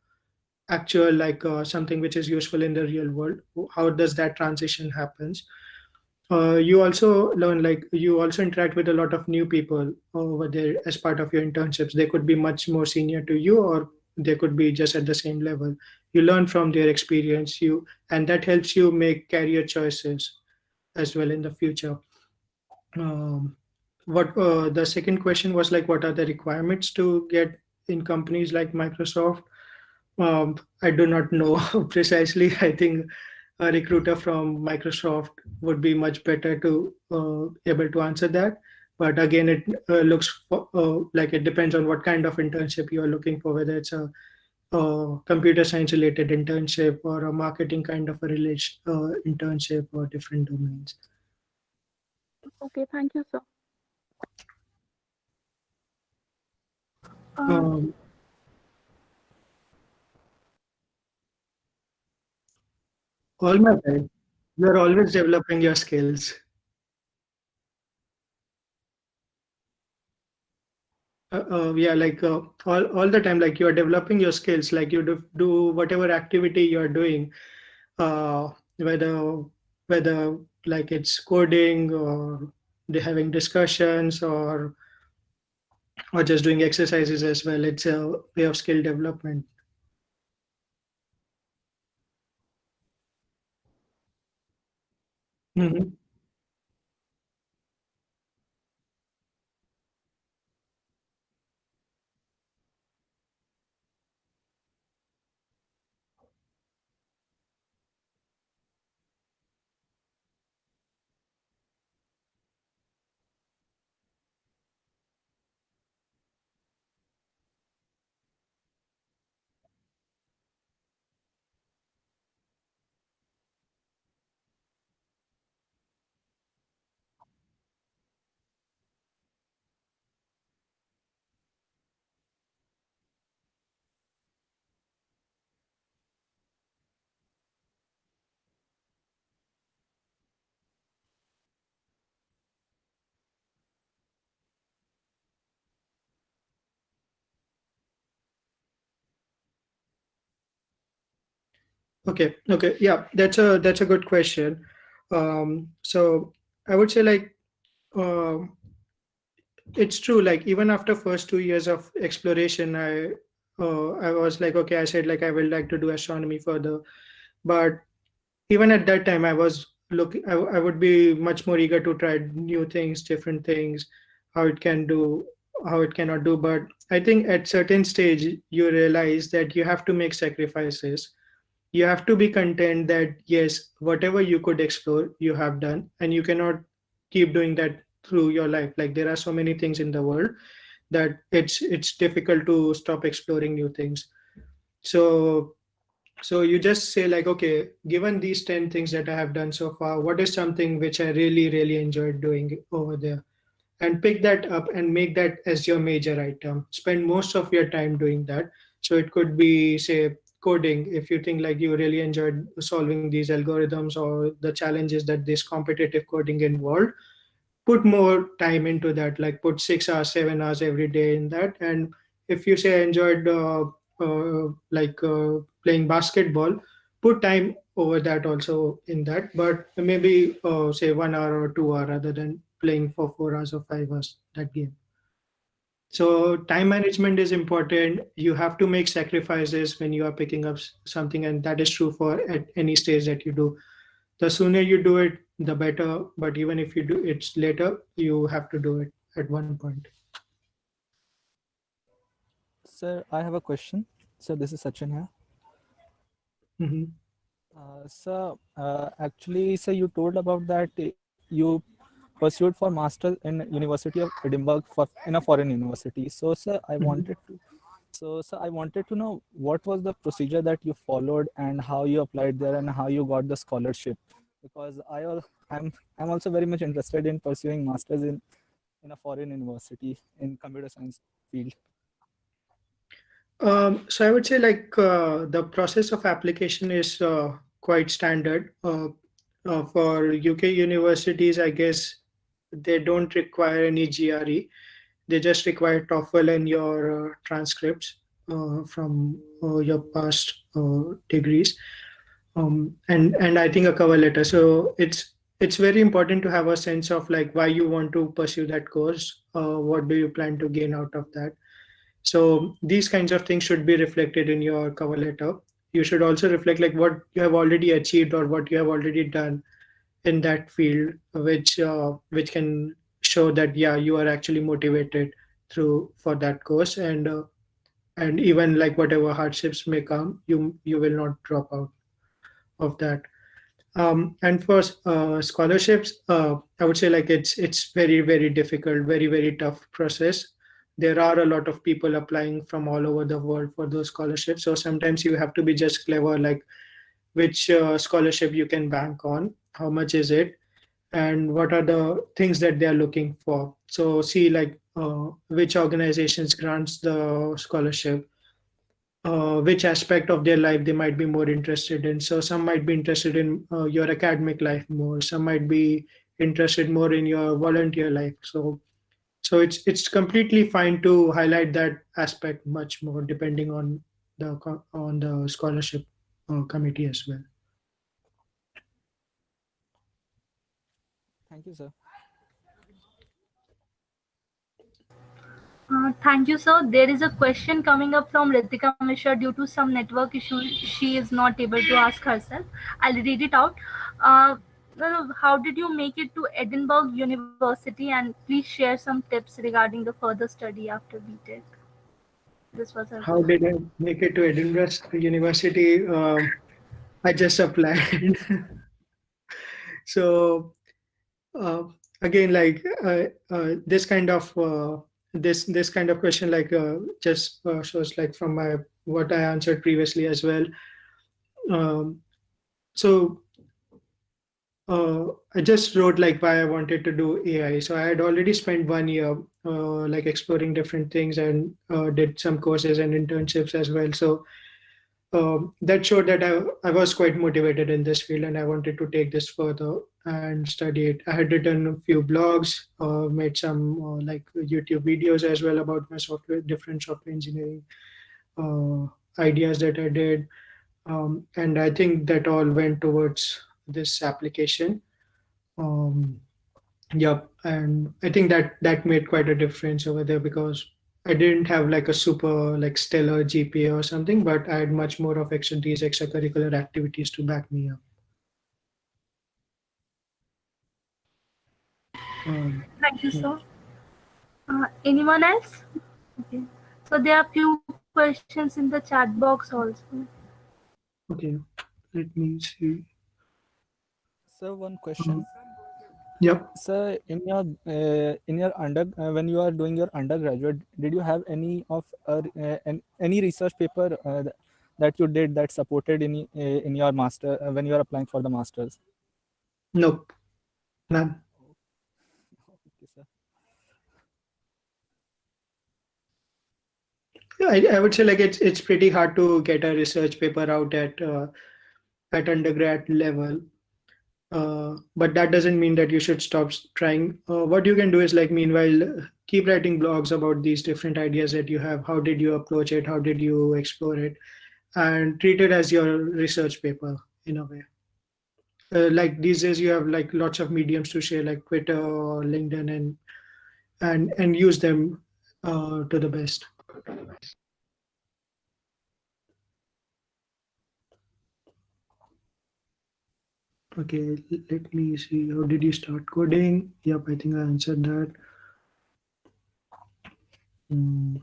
actual like something which is useful in the real world. How does that transition happens? You also learn, like you also interact with a lot of new people over there as part of your internships. They could be much more senior to you, or they could be just at the same level. You learn from their experience, you and that helps you make career choices as well in the future. um, what The second question was like what are the requirements to get in companies like Microsoft? I do not know precisely. I think a recruiter from Microsoft would be much better to able to answer that. But again, it looks like it depends on what kind of internship you are looking for, whether it's a computer science related internship or a marketing kind of a internship or different domains. Okay, thank you, sir. Uh, Um, all my time, you're always developing your skills. Yeah, like all the time, like you're developing your skills, like you do whatever activity you're doing, uh, whether whether like it's coding or they having discussions or just doing exercises as well. It's a way of skill development. Mhm. Okay, yeah, that's a good question. So I would say like um, it's true. Like even after first 2 years of exploration, I was like, okay, I said like I would like to do astronomy further, but even at that time, I was looking. I would be much more eager to try new things, different things, how it can do, how it cannot do. But I think at certain stage, you realize that you have to make sacrifices. You have to be content that yes, whatever you could explore you have done, and you cannot keep doing that through your life. Like there are so many things in the world that it's difficult to stop exploring new things. So so you just say like, okay, given these 10 things that I have done so far, what is something which I really really enjoyed doing over there, and pick that up and make that as your major item. Spend most of your time doing that. So it could be, say, coding. If you think like you really enjoyed solving these algorithms or the challenges that this competitive coding involved, put more time into that. Like put 6 hours, 7 hours every day in that. And if you say I enjoyed playing basketball, put time over that also in that. But maybe say 1 hour or 2 hour rather than playing for 4 hours or 5 hours that game. So time management is important. You have to make sacrifices when you are picking up something, and that is true for at any stage that you do. The sooner you do it, the better. But even if you do it later, you have to do it at one point. Sir, I have a question. So this is Sachin here. Mhm. Actually, sir, you told about that you pursued for master in University of Edinburgh in a foreign university. So, sir, Mhm. I wanted to know what was the procedure that you followed and how you applied there and how you got the scholarship. Because I'm also very much interested in pursuing masters in a foreign university in computer science field. So I would say like the process of application is quite standard. For UK universities, I guess they don't require any GRE. They just require TOEFL and your transcripts from your past degrees, and I think a cover letter. So it's very important to have a sense of like why you want to pursue that course. What do you plan to gain out of that? So these kinds of things should be reflected in your cover letter. You should also reflect like what you have already achieved or what you have already done in that field, which can show that yeah, you are actually motivated through for that course, and even like whatever hardships may come, you will not drop out of that. And for scholarships, I would say like it's very very difficult, very very tough process. There are a lot of people applying from all over the world for those scholarships. So sometimes you have to be just clever, like which scholarship you can bank on, how much is it, and what are the things that they are looking for. So see like which organizations grants the scholarship, which aspect of their life they might be more interested in. So some might be interested in your academic life more. Some might be interested more in your volunteer life. So it's completely fine to highlight that aspect much more depending on the scholarship committee as well. Thank you, sir. Thank you, sir. There is a question coming up from Ritika Mishra. Due to some network issues, she is not able to ask herself. I'll read it out. How did you make it to Edinburgh University? And please share some tips regarding the further study after BTech. This was her How question. did I make it to Edinburgh University? I just applied. So uh, again, like this kind of question, like just shows like from my what I answered previously as well. Um, so I just wrote like why I wanted to do AI. So I had already spent 1 year like exploring different things and did some courses and internships as well. So that showed that I was quite motivated in this field and I wanted to take this further and study it. I had written a few blogs, made some like YouTube videos as well about my different software engineering uh, ideas that I did. And I think that all went towards this application. Um, Yep, and I think that made quite a difference over there because I didn't have like a super like stellar GPA or something, but I had much more of these extracurricular activities to back me up. Um, Thank you, yeah, sir. Anyone else? Okay. So there are few questions in the chat box also. okay, let me see. Sir, one Um, question. yep. So in your when you are doing your undergraduate, did you have any research paper that you did that supported in your master when you are applying for the masters? Nope, none. Okay, sir. I would say like it's pretty hard to get a research paper out at undergrad level. But that doesn't mean that you should stop trying. What you can do is like meanwhile keep writing blogs about these different ideas that you have. How did you approach it? How did you explore it? And treat it as your research paper in a way. Like these days, you have like lots of mediums to share, like Twitter or LinkedIn, and use them to the best. Okay, let me see. How did you start coding? Yep, I think I answered that. Mm.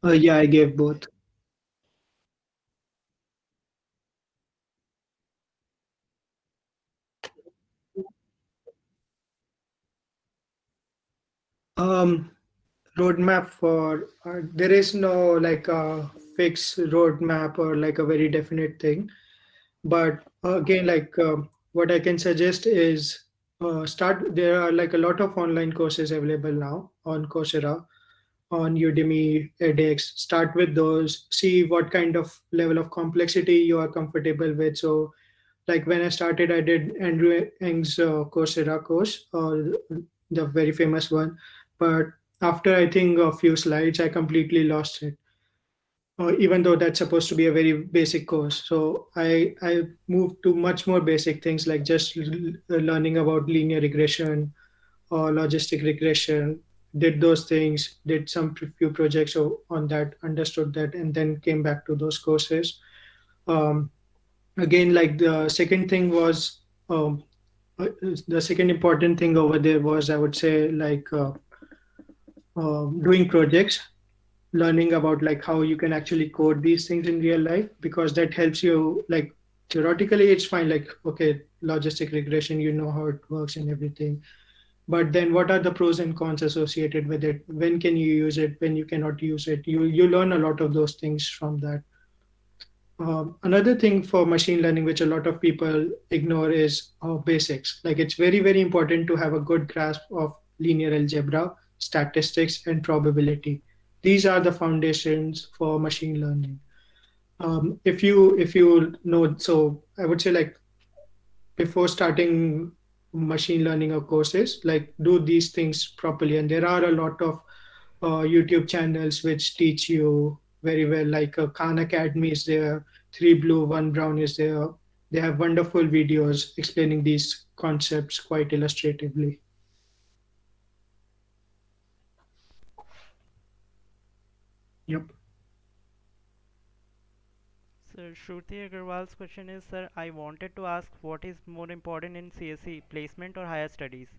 Yeah, I gave both. Um, Roadmap for there is no like a fixed roadmap or like a very definite thing. But again, like what I can suggest is start. There are like a lot of online courses available now on Coursera, on Udemy, edX. Start with those. See what kind of level of complexity you are comfortable with. So like when I started, I did Andrew Ng's Coursera course, the very famous one. But after I think a few slides, I completely lost it. Even though that's supposed to be a very basic course, so I moved to much more basic things like just learning about linear regression or logistic regression. Did those things, did some few projects on that, understood that, and then came back to those courses. Um, Again, like the second thing was the second important thing over there was I would say like doing projects. learning about like how you can actually code these things in real life, because that helps you like theoretically it's fine, like okay, logistic regression, you know how it works and everything, but then what are the pros and cons associated with it, when can you use it, when you cannot use it, you learn a lot of those things from that. Another thing for machine learning, which a lot of people ignore, is basics. Like it's very, very important to have a good grasp of linear algebra, statistics, and probability. These are the foundations for machine learning. If you know, so I would say like before starting machine learning or courses, like do these things properly. And there are a lot of YouTube channels which teach you very well, like Khan Academy is there, Three Blue, One Brown is there. They have wonderful videos explaining these concepts quite illustratively. Yep. So Shruti Agrawal's question is, sir, I wanted to ask what is more important in CSE, placement or higher studies?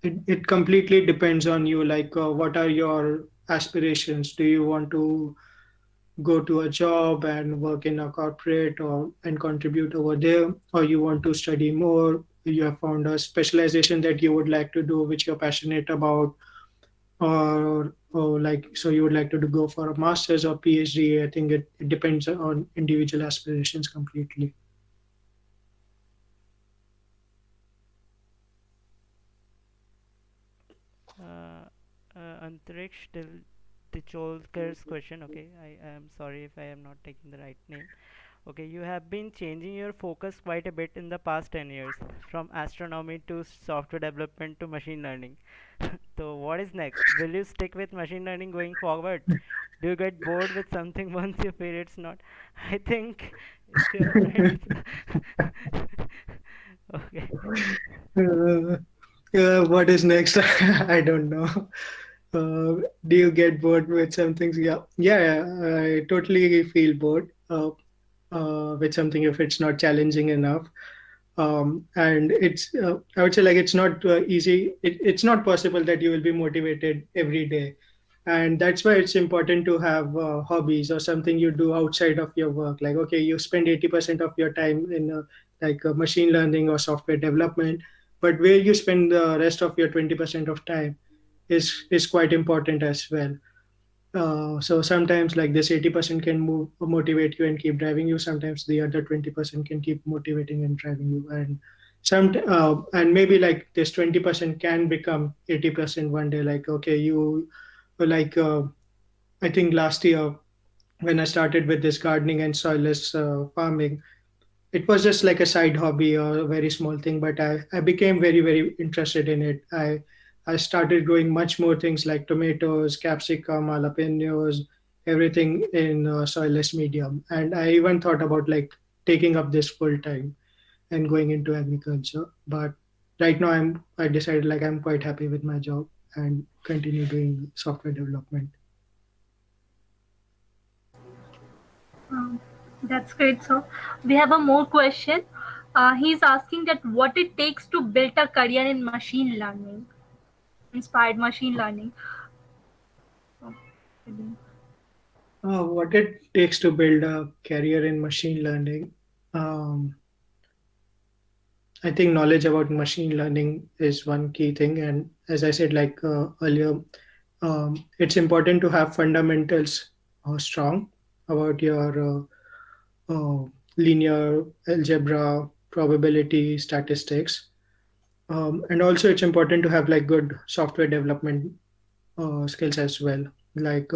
It completely depends on you, like what are your aspirations? Do you want to go to a job and work in a corporate or and contribute over there, or you want to study more, you have found a specialization that you would like to do which you're passionate about, or like so you would like to go for a master's or PhD. I think it depends on individual aspirations completely. Uh, Antariksh Ticholker's question. Okay, I am sorry if I am not taking the right name. Okay, you have been changing your focus quite a bit in the past 10 years, from astronomy to software development to machine learning. So, what is next? Will you stick with machine learning going forward? Do you get bored with something once you feel it's not? I think if your friends. Okay. uh, what is next? I don't know. Do you get bored with some things? Yeah, yeah, I totally feel bored with something if it's not challenging enough. And it's I would say like it's not easy. It's not possible that you will be motivated every day, and that's why it's important to have hobbies or something you do outside of your work. Like okay, you spend 80% of your time in like machine learning or software development, but where you spend the rest of your 20% of time is quite important as well. So sometimes like this 80% can motivate you and keep driving you. Sometimes the other 20% can keep motivating and driving you. And maybe like this 20% can become 80% one day. Like okay, you like I think last year when I started with this gardening and soilless farming, it was just like a side hobby or a very small thing, but I became very, very interested in it. I started growing much more things like tomatoes, capsicum, jalapenos, everything in soilless medium. And I even thought about like taking up this full time and going into agriculture. But right now I decided like I'm quite happy with my job and continue doing software development. Um, that's great. So we have a more question. He's asking that what it takes to build a career in machine learning, inspired machine learning. So, What it takes to build a career in machine learning. Um, I think knowledge about machine learning is one key thing. And as I said, like earlier, it's important to have fundamentals strong about your linear algebra, probability, statistics. And also, it's important to have like good software development skills as well. Like,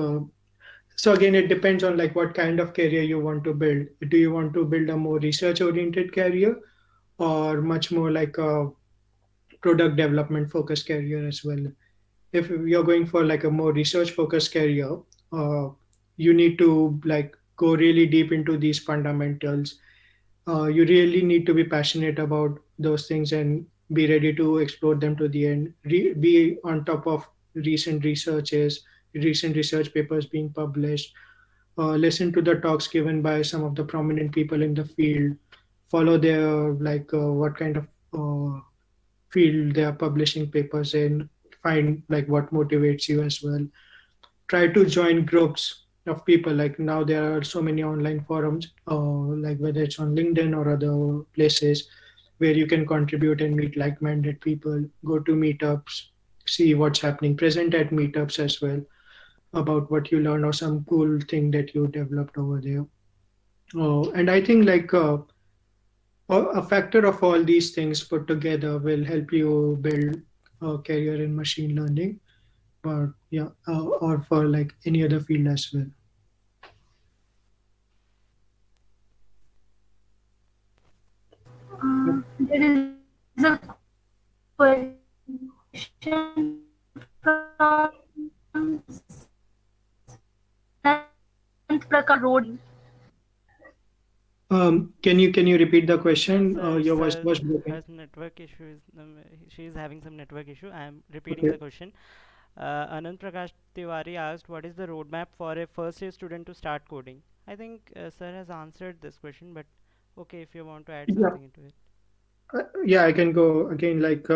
so again, it depends on like what kind of career you want to build. Do you want to build a more research-oriented career, or much more like a product development focused career as well? If you're going for like a more research focused career, uh, you need to like go really deep into these fundamentals. You really need to be passionate about those things and be ready to explore them to the end. Be on top of recent researches, recent research papers being published. Listen to the talks given by some of the prominent people in the field. Follow their like what kind of field they are publishing papers in. Find like what motivates you as well. try to join groups of people. Like now there are so many online forums, like whether it's on LinkedIn or other places where you can contribute and meet like-minded people, go to meetups, see what's happening, present at meetups as well about what you learned or some cool thing that you developed over there. And I think like a factor of all these things put together will help you build a career in machine learning, or yeah, or for like any other field as well. There is a question from Anant Prakar Road. Can you repeat the Yes, question? sir. Your voice Sir, was broken. her network issue is she is having some network issue. I am repeating Okay. the question. Anand Prakash Tiwari asked, "What is the roadmap for a first-year student to start coding?" I think sir has answered this question, but okay, if you want to add Yeah, something into it. yeah, I can go again. Like,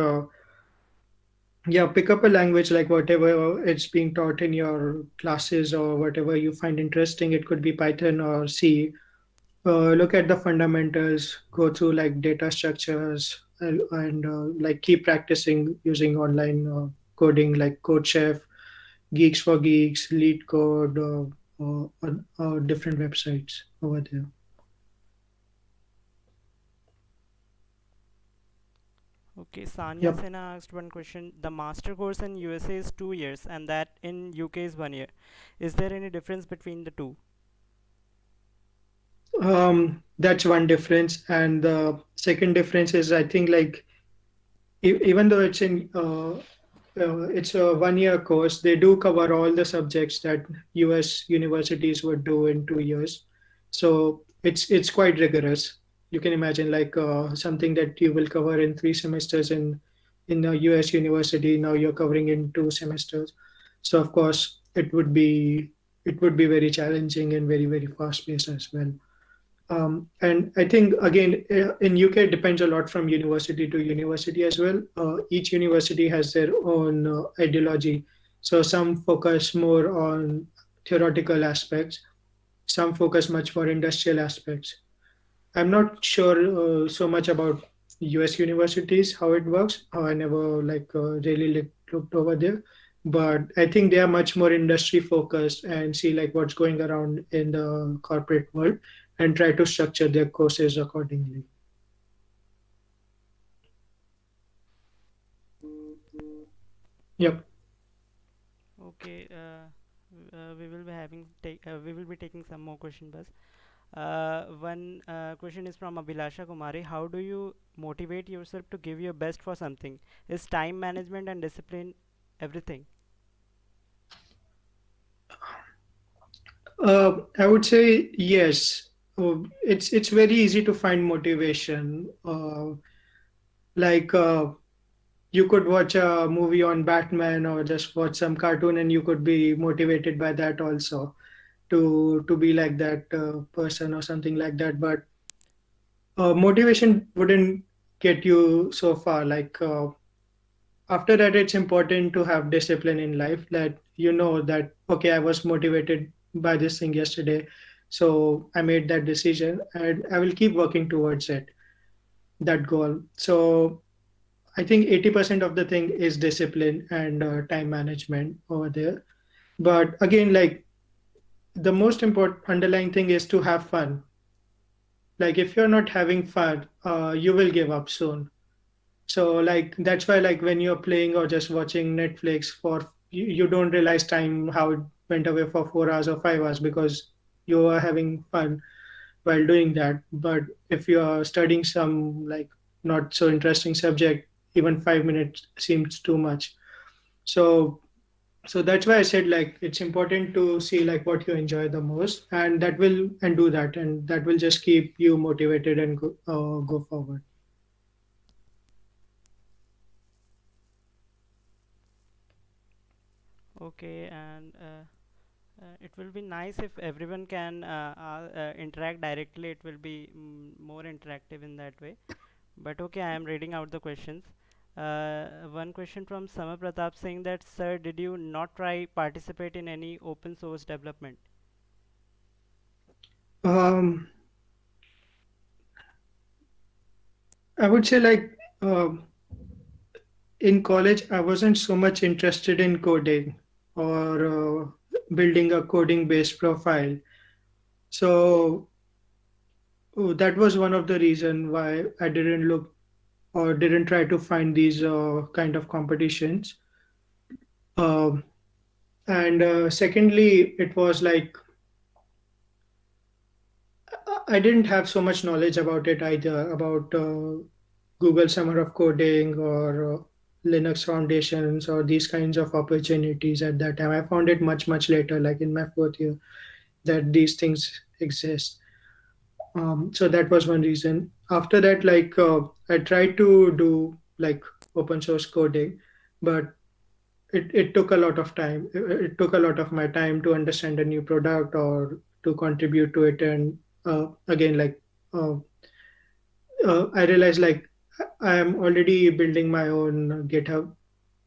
yeah, pick up a language like whatever it's being taught in your classes or whatever you find interesting. It could be Python or C. Look at the fundamentals, go through like data structures, and like keep practicing using online coding like CodeChef, Geeks for Geeks, Lead Code, different websites over there. Okay, Sanya Yep. Sena asked one question. The master course in USA is 2 years, and that in UK is 1 year. Is there any difference between the two? That's one difference, and the second difference is I think like even though it's a 1 year course, they do cover all the subjects that US universities would do in 2 years. So it's quite rigorous. You can imagine like something that you will cover in 3 semesters in a US university. Now you're covering in 2 semesters. So of course it would be very challenging and very fast paced as well. And I think again in UK it depends a lot from university to university as well. Each university has their own ideology. So some focus more on theoretical aspects, some focus much more industrial aspects. I'm not sure so much about US universities how it works. I never like really looked over there, but I think they are much more industry focused and see like what's going around in the corporate world and try to structure their courses accordingly. Yep. Okay, we will be we will be taking some more questions, bus. One question is from Abhilasha Kumari. How do you motivate yourself to give your best for something? Is time management and discipline everything? I would say yes. It's very easy to find motivation. Like you could watch a movie on Batman or just watch some cartoon, and you could be motivated by that also to be like that person or something like that. But motivation wouldn't get you so far. Like after that, it's important to have discipline in life. That you know that okay, I was motivated by this thing yesterday, so I made that decision, and I will keep working towards it, that goal. So I think 80% of the thing is discipline and time management over there. But again, like the most important underlying thing is to have fun. Like if you're not having fun, you will give up soon. So like that's why like when you're playing or just watching Netflix for you don't realize time how it went away for 4 hours or 5 hours because you are having fun while doing that. But if you are studying some like not so interesting subject, even 5 minutes seems too much. So so that's why I said like it's important to see like what you enjoy the most, and that will and do that, and that will just keep you motivated and go forward. Okay, and it will be nice if everyone can interact directly. It will be more interactive in that way. But okay, I am reading out the questions. One question from Sama Pratap saying that, sir, did you not try participate in any open source development? Um, I would say like in college, I wasn't so much interested in coding or building a coding based profile. So that was one of the reason why I didn't look or didn't try to find these kind of competitions. Um, and secondly, it was like I didn't have so much knowledge about it either, about Google Summer of Coding or Linux Foundations or these kinds of opportunities at that time. I found it much later, like in my fourth year, that these things exist. So that was one reason. After that, like I tried to do like open source coding, but it took a lot of time. It took a lot of my time to understand a new product or to contribute to it. And again, like uh, I realized like I am already building my own GitHub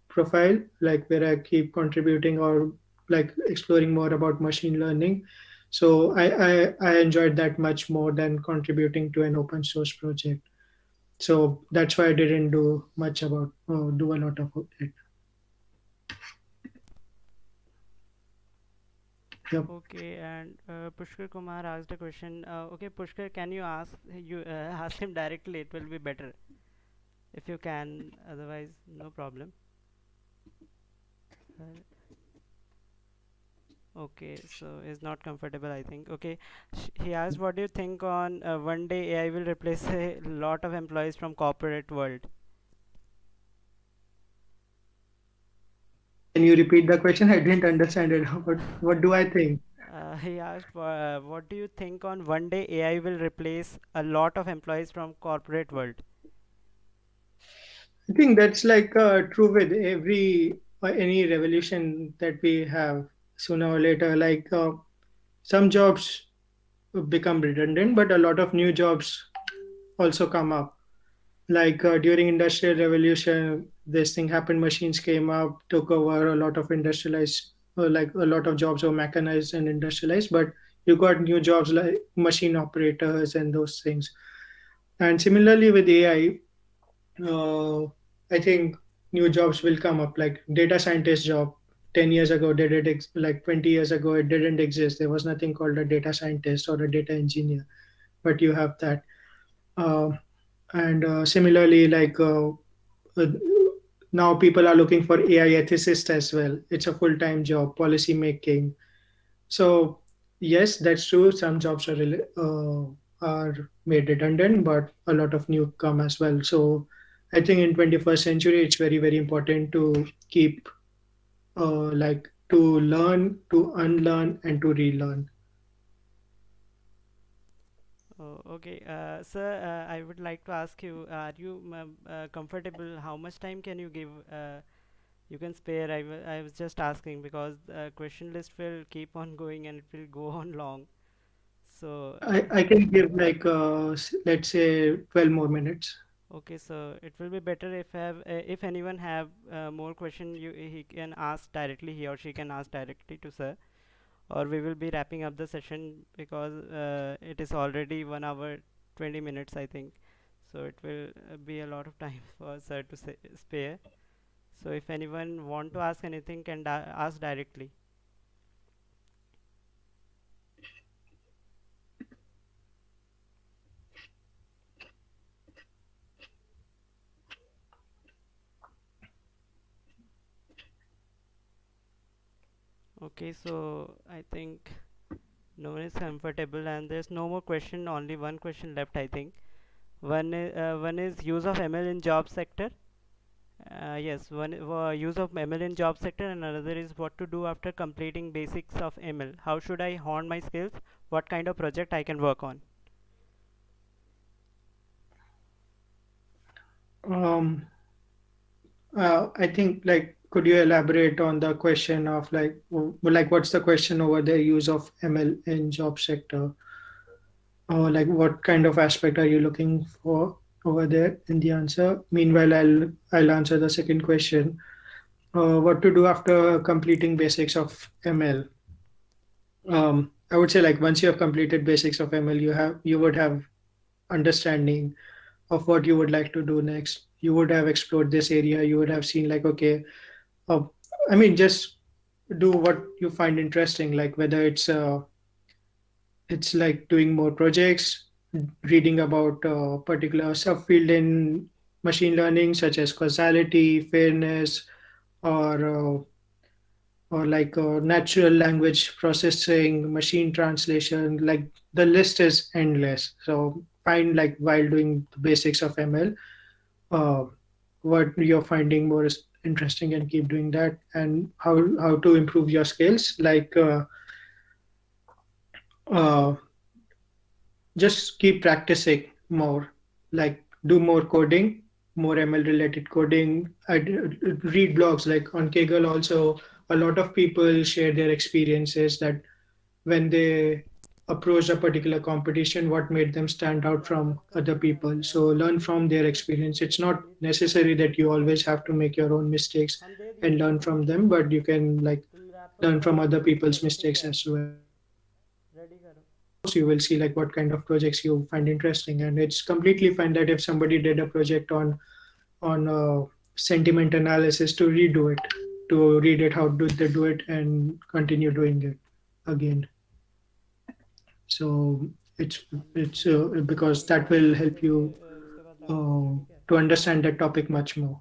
profile, like where I keep contributing or like exploring more about machine learning. So I enjoyed that much more than contributing to an open source project. So that's why I didn't do much about do a lot of it. Yep. Okay, and Pushkar Kumar asked a question. Okay, Pushkar, can you ask ask him directly? It will be better if you can. Otherwise, no problem. Uh, okay, so is not comfortable, I think. Okay, he asked, what do you think on one day AI will replace a lot of employees from corporate world? Can you repeat the question? I didn't understand it. What do I think? He asked, what do you think on one day AI will replace a lot of employees from corporate world? I think that's like true with every any revolution that we have sooner or later. Like some jobs become redundant, but a lot of new jobs also come up. Like during industrial revolution, this thing happened. Machines came up, took over a lot of industrialized, like a lot of jobs were mechanized and industrialized. But you got new jobs like machine operators and those things. And similarly with AI, uh, I think new jobs will come up, like data scientist job. 10 years ago, did it like 20 years ago, it didn't exist. There was nothing called a data scientist or a data engineer, but you have that. Uh, and similarly, like uh, now people are looking for AI ethicist as well. It's a full-time job, policy making. So yes, that's true. Some jobs are made redundant, but a lot of new come as well. So I think in 21st century, it's very important to keep like to learn, to unlearn, and to relearn. Oh, okay. Sir, I would like to ask you, are you comfortable? How much time can you give? You can spare. I was just asking because question list will keep on going and it will go on long. So, I can give like let's say 12 more minutes. okay, so it will be better if anyone have more question, he can ask directly. He or she can ask directly to sir, or we will be wrapping up the session because it is already 1 hour 20 minutes, I think. So it will be a lot of time for sir to spare. So if anyone want to ask anything, can ask directly. Okay, so I think no one is comfortable and there's no more question. Only one question left, I think. One is use of ML in job sector. Yes, one use of ML in job sector, and another is what to do after completing basics of ML. How should I hone my skills? What kind of project I can work on? Um, I think like could you elaborate on the question of like like what's the question over the use of ML in job sector, or like what kind of aspect are you looking for? over there in the answer. Meanwhile, I'll answer the second question. What to do after completing basics of ML? I would say like once you have completed basics of ML, you would have understanding of what you would like to do next. You would have explored this area. You would have seen like okay, uh, I mean just do what you find interesting. Like whether it's like doing more projects, reading about a particular subfield in machine learning, such as causality, fairness, or like natural language processing, machine translation. Like the list is endless. So find like while doing the basics of ML, uh, what you're finding more interesting, and keep doing that. And how to improve your skills, like uh, just keep practicing more, like do more coding, more ML related coding. Read blogs like on Kaggle also. A lot of people share their experiences that when they approach a particular competition, what made them stand out from other people. So learn from their experience. It's not necessary that you always have to make your own mistakes and learn from them, but you can like learn from other people's mistakes as well. You will see like what kind of projects you find interesting, and it's completely fine that if somebody did a project on sentiment analysis, to redo it, to read it, how did they do it, and continue doing it again. So it's because that will help you to understand that topic much more.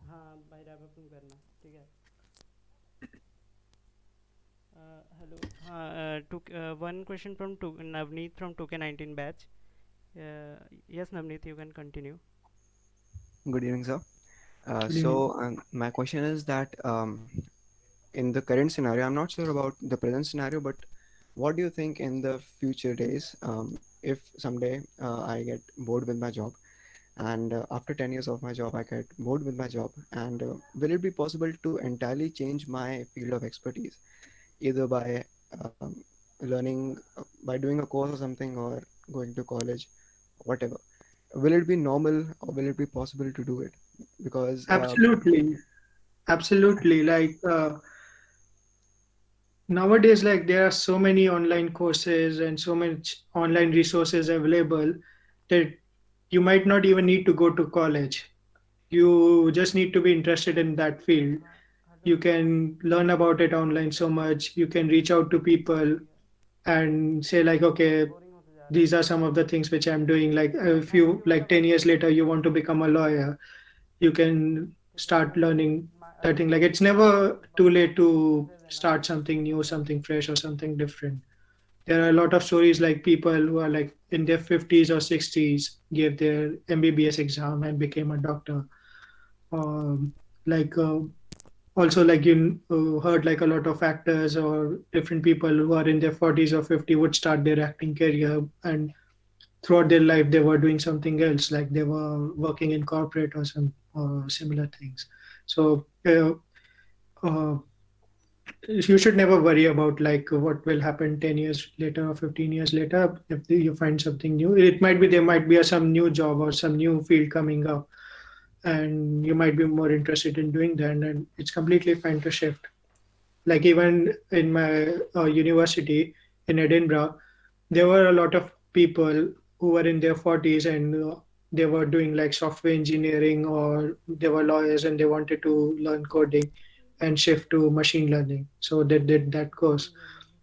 One question from Navneet from 2K19 batch. Yes, Navneet, you can continue. Good evening, sir. Good evening. My question is that in the current scenario, I'm not sure about the present scenario, but what do you think in the future days, if someday I get bored with my job, and after 10 years of my job, I get bored with my job, and will it be possible to entirely change my field of expertise, either by learning, by doing a course or something, or going to college, whatever? Will it be normal, or will it be possible to do it? Because Absolutely, absolutely. Like nowadays, like there are so many online courses and so much online resources available that you might not even need to go to college. You just need to be interested in that field. You can learn about it online so much. You can reach out to people and say like okay, these are some of the things which I'm doing. Like if you like 10 years later you want to become a lawyer, you can start learning that thing. Like it's never too late to start something new, something fresh, or something different. There are a lot of stories like people who are like in their 50s or 60s gave their MBBS exam and became a doctor. Like also like you heard like a lot of actors or different people who are in their 40s or 50 would start their acting career, and throughout their life they were doing something else, like they were working in corporate or some similar things. So uh, you should never worry about like what will happen 10 years later or 15 years later. If you find something new, it might be there might be some new job or some new field coming up, and you might be more interested in doing that, and it's completely fine to shift. Like even in my university in Edinburgh, there were a lot of people who were in their 40s, and they were doing like software engineering, or they were lawyers and they wanted to learn coding and shift to machine learning. So they did that course.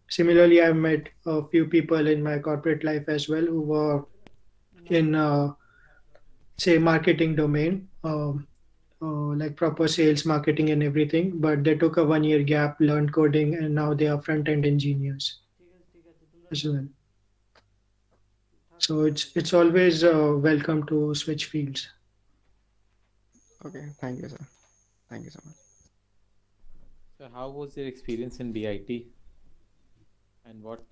Similarly, I've met a few people in my corporate life as well who were in, say, marketing domain, like proper sales, marketing, and everything. But they took a 1 year gap, learned coding, and now they are front end engineers as well. So it's always welcome to switch fields. okay, thank you, sir. Thank you so much. So, how was your experience in BIT, and what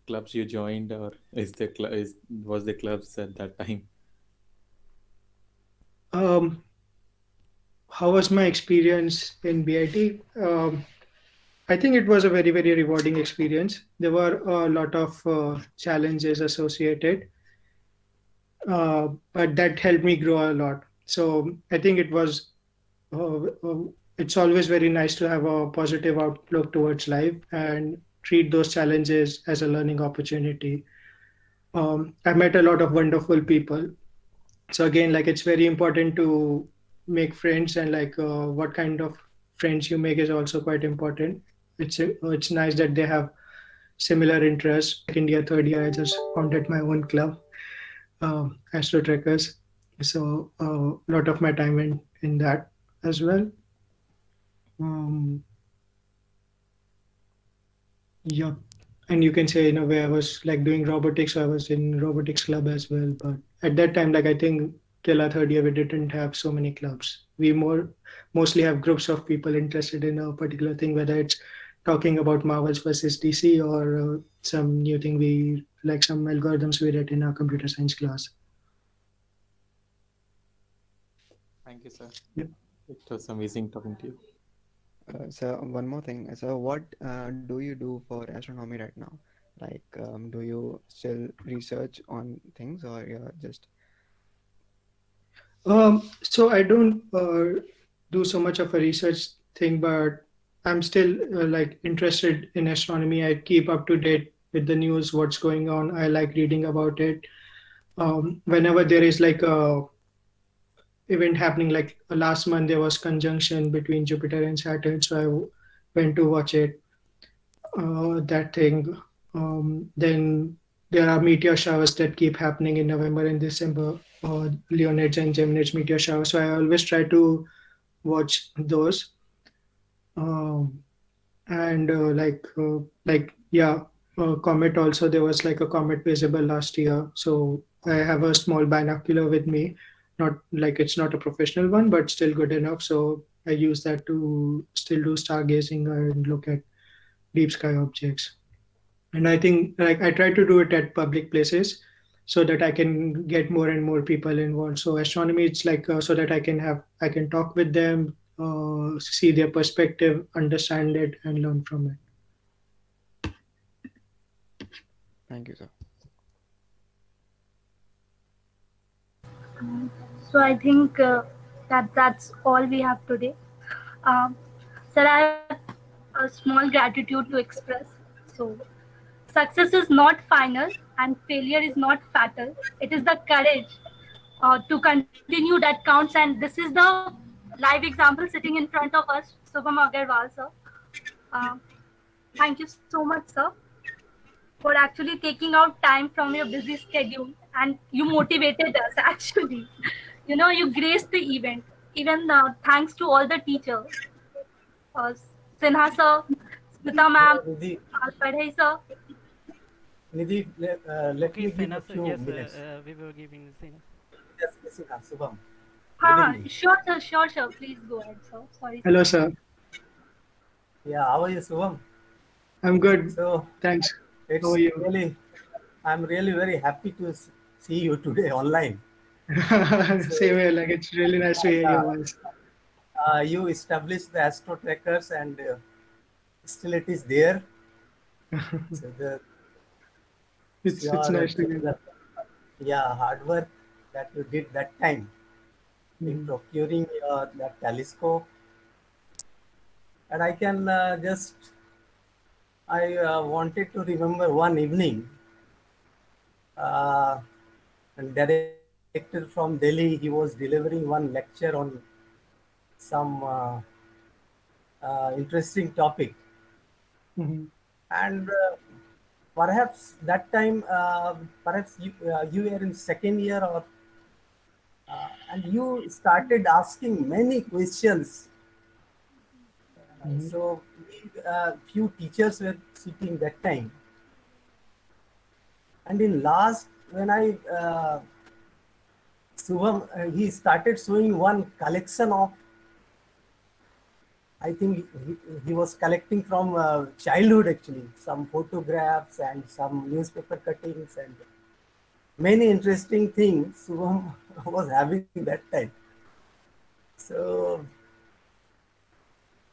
clubs you joined, or was the clubs at that time? Um, how was my experience in BIT? I think it was a very, very rewarding experience. There were a lot of challenges associated. but that helped me grow a lot. So I think uh, uh, it's always very nice to have a positive outlook towards life and treat those challenges as a learning opportunity. I met a lot of wonderful people. So again, like it's very important to make friends, and like what kind of friends you make is also quite important. It's nice that they have similar interests. Second year, third year, I just founded my own club, Astro Trekkers. So a lot of my time in that as well. Um, yeah, and you can say in a way I was like doing robotics. So I was in robotics club as well. But at that time, like I think till our third year, we didn't have so many clubs. We mostly have groups of people interested in a particular thing, whether it's talking about Marvels versus DC or some new thing we like some algorithms we read in our computer science class. Thank you, sir. Yeah. It was amazing talking to you. So one more thing. So what do you do for astronomy right now? Like, do you still research on things, or you're just So I don't do so much of a research thing, but I'm still like interested in astronomy. I keep up to date with the news, what's going on. I like reading about it. Whenever there is like a event happening, like last month there was conjunction between Jupiter and Saturn, so went to watch it. That thing. Then there are meteor showers that keep happening in November and December, Leonids and Geminids meteor showers. So I always try to watch those. Um, and like yeah, comet also. There was like a comet visible last year. So I have a small binocular with me. Not like it's not a professional one, but still good enough. So I use that to still do stargazing and look at deep sky objects. And I think like I try to do it at public places so that I can get more and more people involved. So astronomy, it's like so that I can talk with them, see their perspective, understand it, and learn from it. thank you, sir. So I think that's all we have today. Um, Sir, I have a small gratitude to express. So success is not final and failure is not fatal. It is the courage to continue that counts. And this is the live example sitting in front of us, Shubham Agrawal, sir. Uh, Thank you so much, sir, for actually taking out time from your busy schedule, and you motivated us actually. You graced the event. Even thanks to all the teachers, uh, Sinha sir, Smita ma'am, Nidhi, Padhai sir. let Okay, me give Sena a sir. few Yes, minutes. we were giving Sena. Yes, Kisina, Subham. Good Ha, evening. sure, sir. Please go ahead, sir. Sorry, sir. Hello, sir. Yeah, how are you, Subham? I'm good. So Thanks. How are it's you? really, I'm really very happy to see you today online. So Same here. Like it's really nice to hear your yeah, voice. you established the Astro Trackers, and still it is there. So it's It's your nice to hear. yeah, hard work that you did that time in Mhm. procuring that telescope, and I can just I wanted to remember one evening, uh, and director from Delhi, he was delivering one lecture on some interesting topic, Mhm. and perhaps that time, perhaps you were in second year, or and you started asking many questions. Mhm. So few teachers were sitting that time, and in last when I Subham, he started showing one collection of, I think he was collecting from childhood actually, some photographs and some newspaper cuttings and many interesting things Subham was having that time. So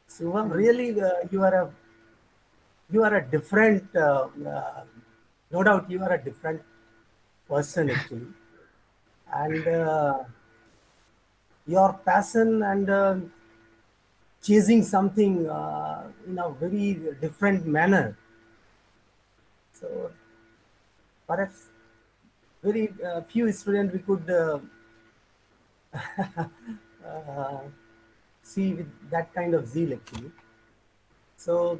Subham, really, you are a different, no doubt you are a different person actually. and your passion and chasing something in a very different manner. So perhaps very few students we could uh, see with that kind of zeal actually. So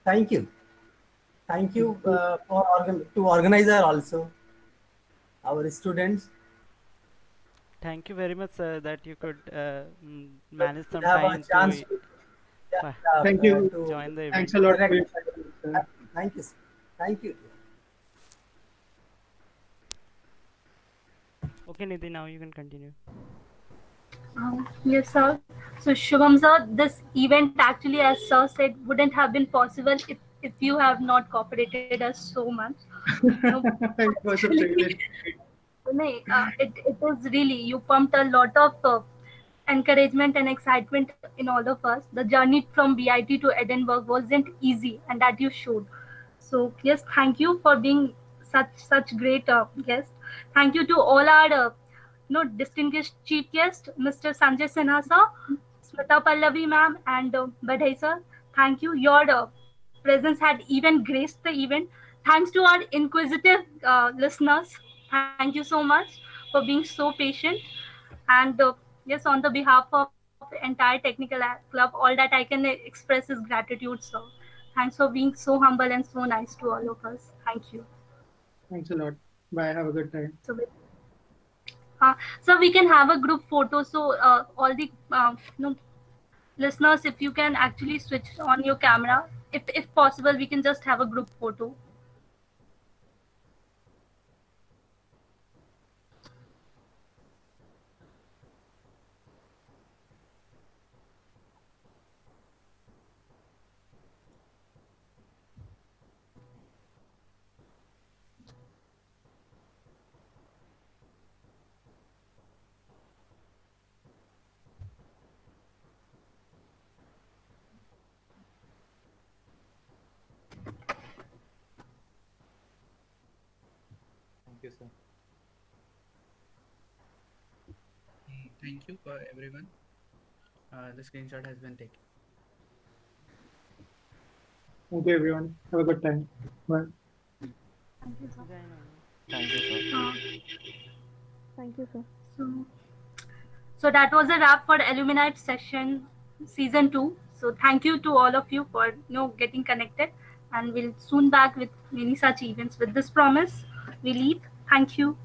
thank you for to organizer also our students. Thank you very much, sir, that you could So manage we could some have a time chance to to, yeah, pa- Thank you. to join the Thanks event. a lot for interact. your time, sir. Thank you, sir. Thank you. Okay, Nidhi, now you can continue. Yes, sir. So, Shubham, sir, this event actually, as sir said, wouldn't have been possible if you have not cooperated us so much. No, It was a actually, privilege. it is really, you pumped a lot of encouragement and excitement in all of us. The journey from BIT to Edinburgh wasn't easy, and that you showed. So yes, thank you for being such great guest. Thank you to all our distinguished chief guest, Mr. Sanjay Sinha sir, Smita Pallavi ma'am, and Badhai sir. Thank you. Your presence had even graced the event. Thanks to our inquisitive listeners. Thank you so much for being so patient. And yes, on the behalf of entire technical club, all that I can express is gratitude, sir. Thanks for being so humble and so nice to all of us. Thank you. Thanks a lot. Bye. Have a good time. So, so we can have a group photo. So all the listeners, if you can actually switch on your camera, if possible, we can just have a group photo. Thank you, sir. Thank you for everyone. The screenshot has been taken. Thank you, everyone. Have a good time. Bye. Thank you, sir. Jai Namo. Thank you, sir. Thank you, sir. So, so that was a wrap for Aluminibes Session Season 2. So thank you to all of you for getting connected, and we'll soon back with many such events. With this promise, we leave. Thank you.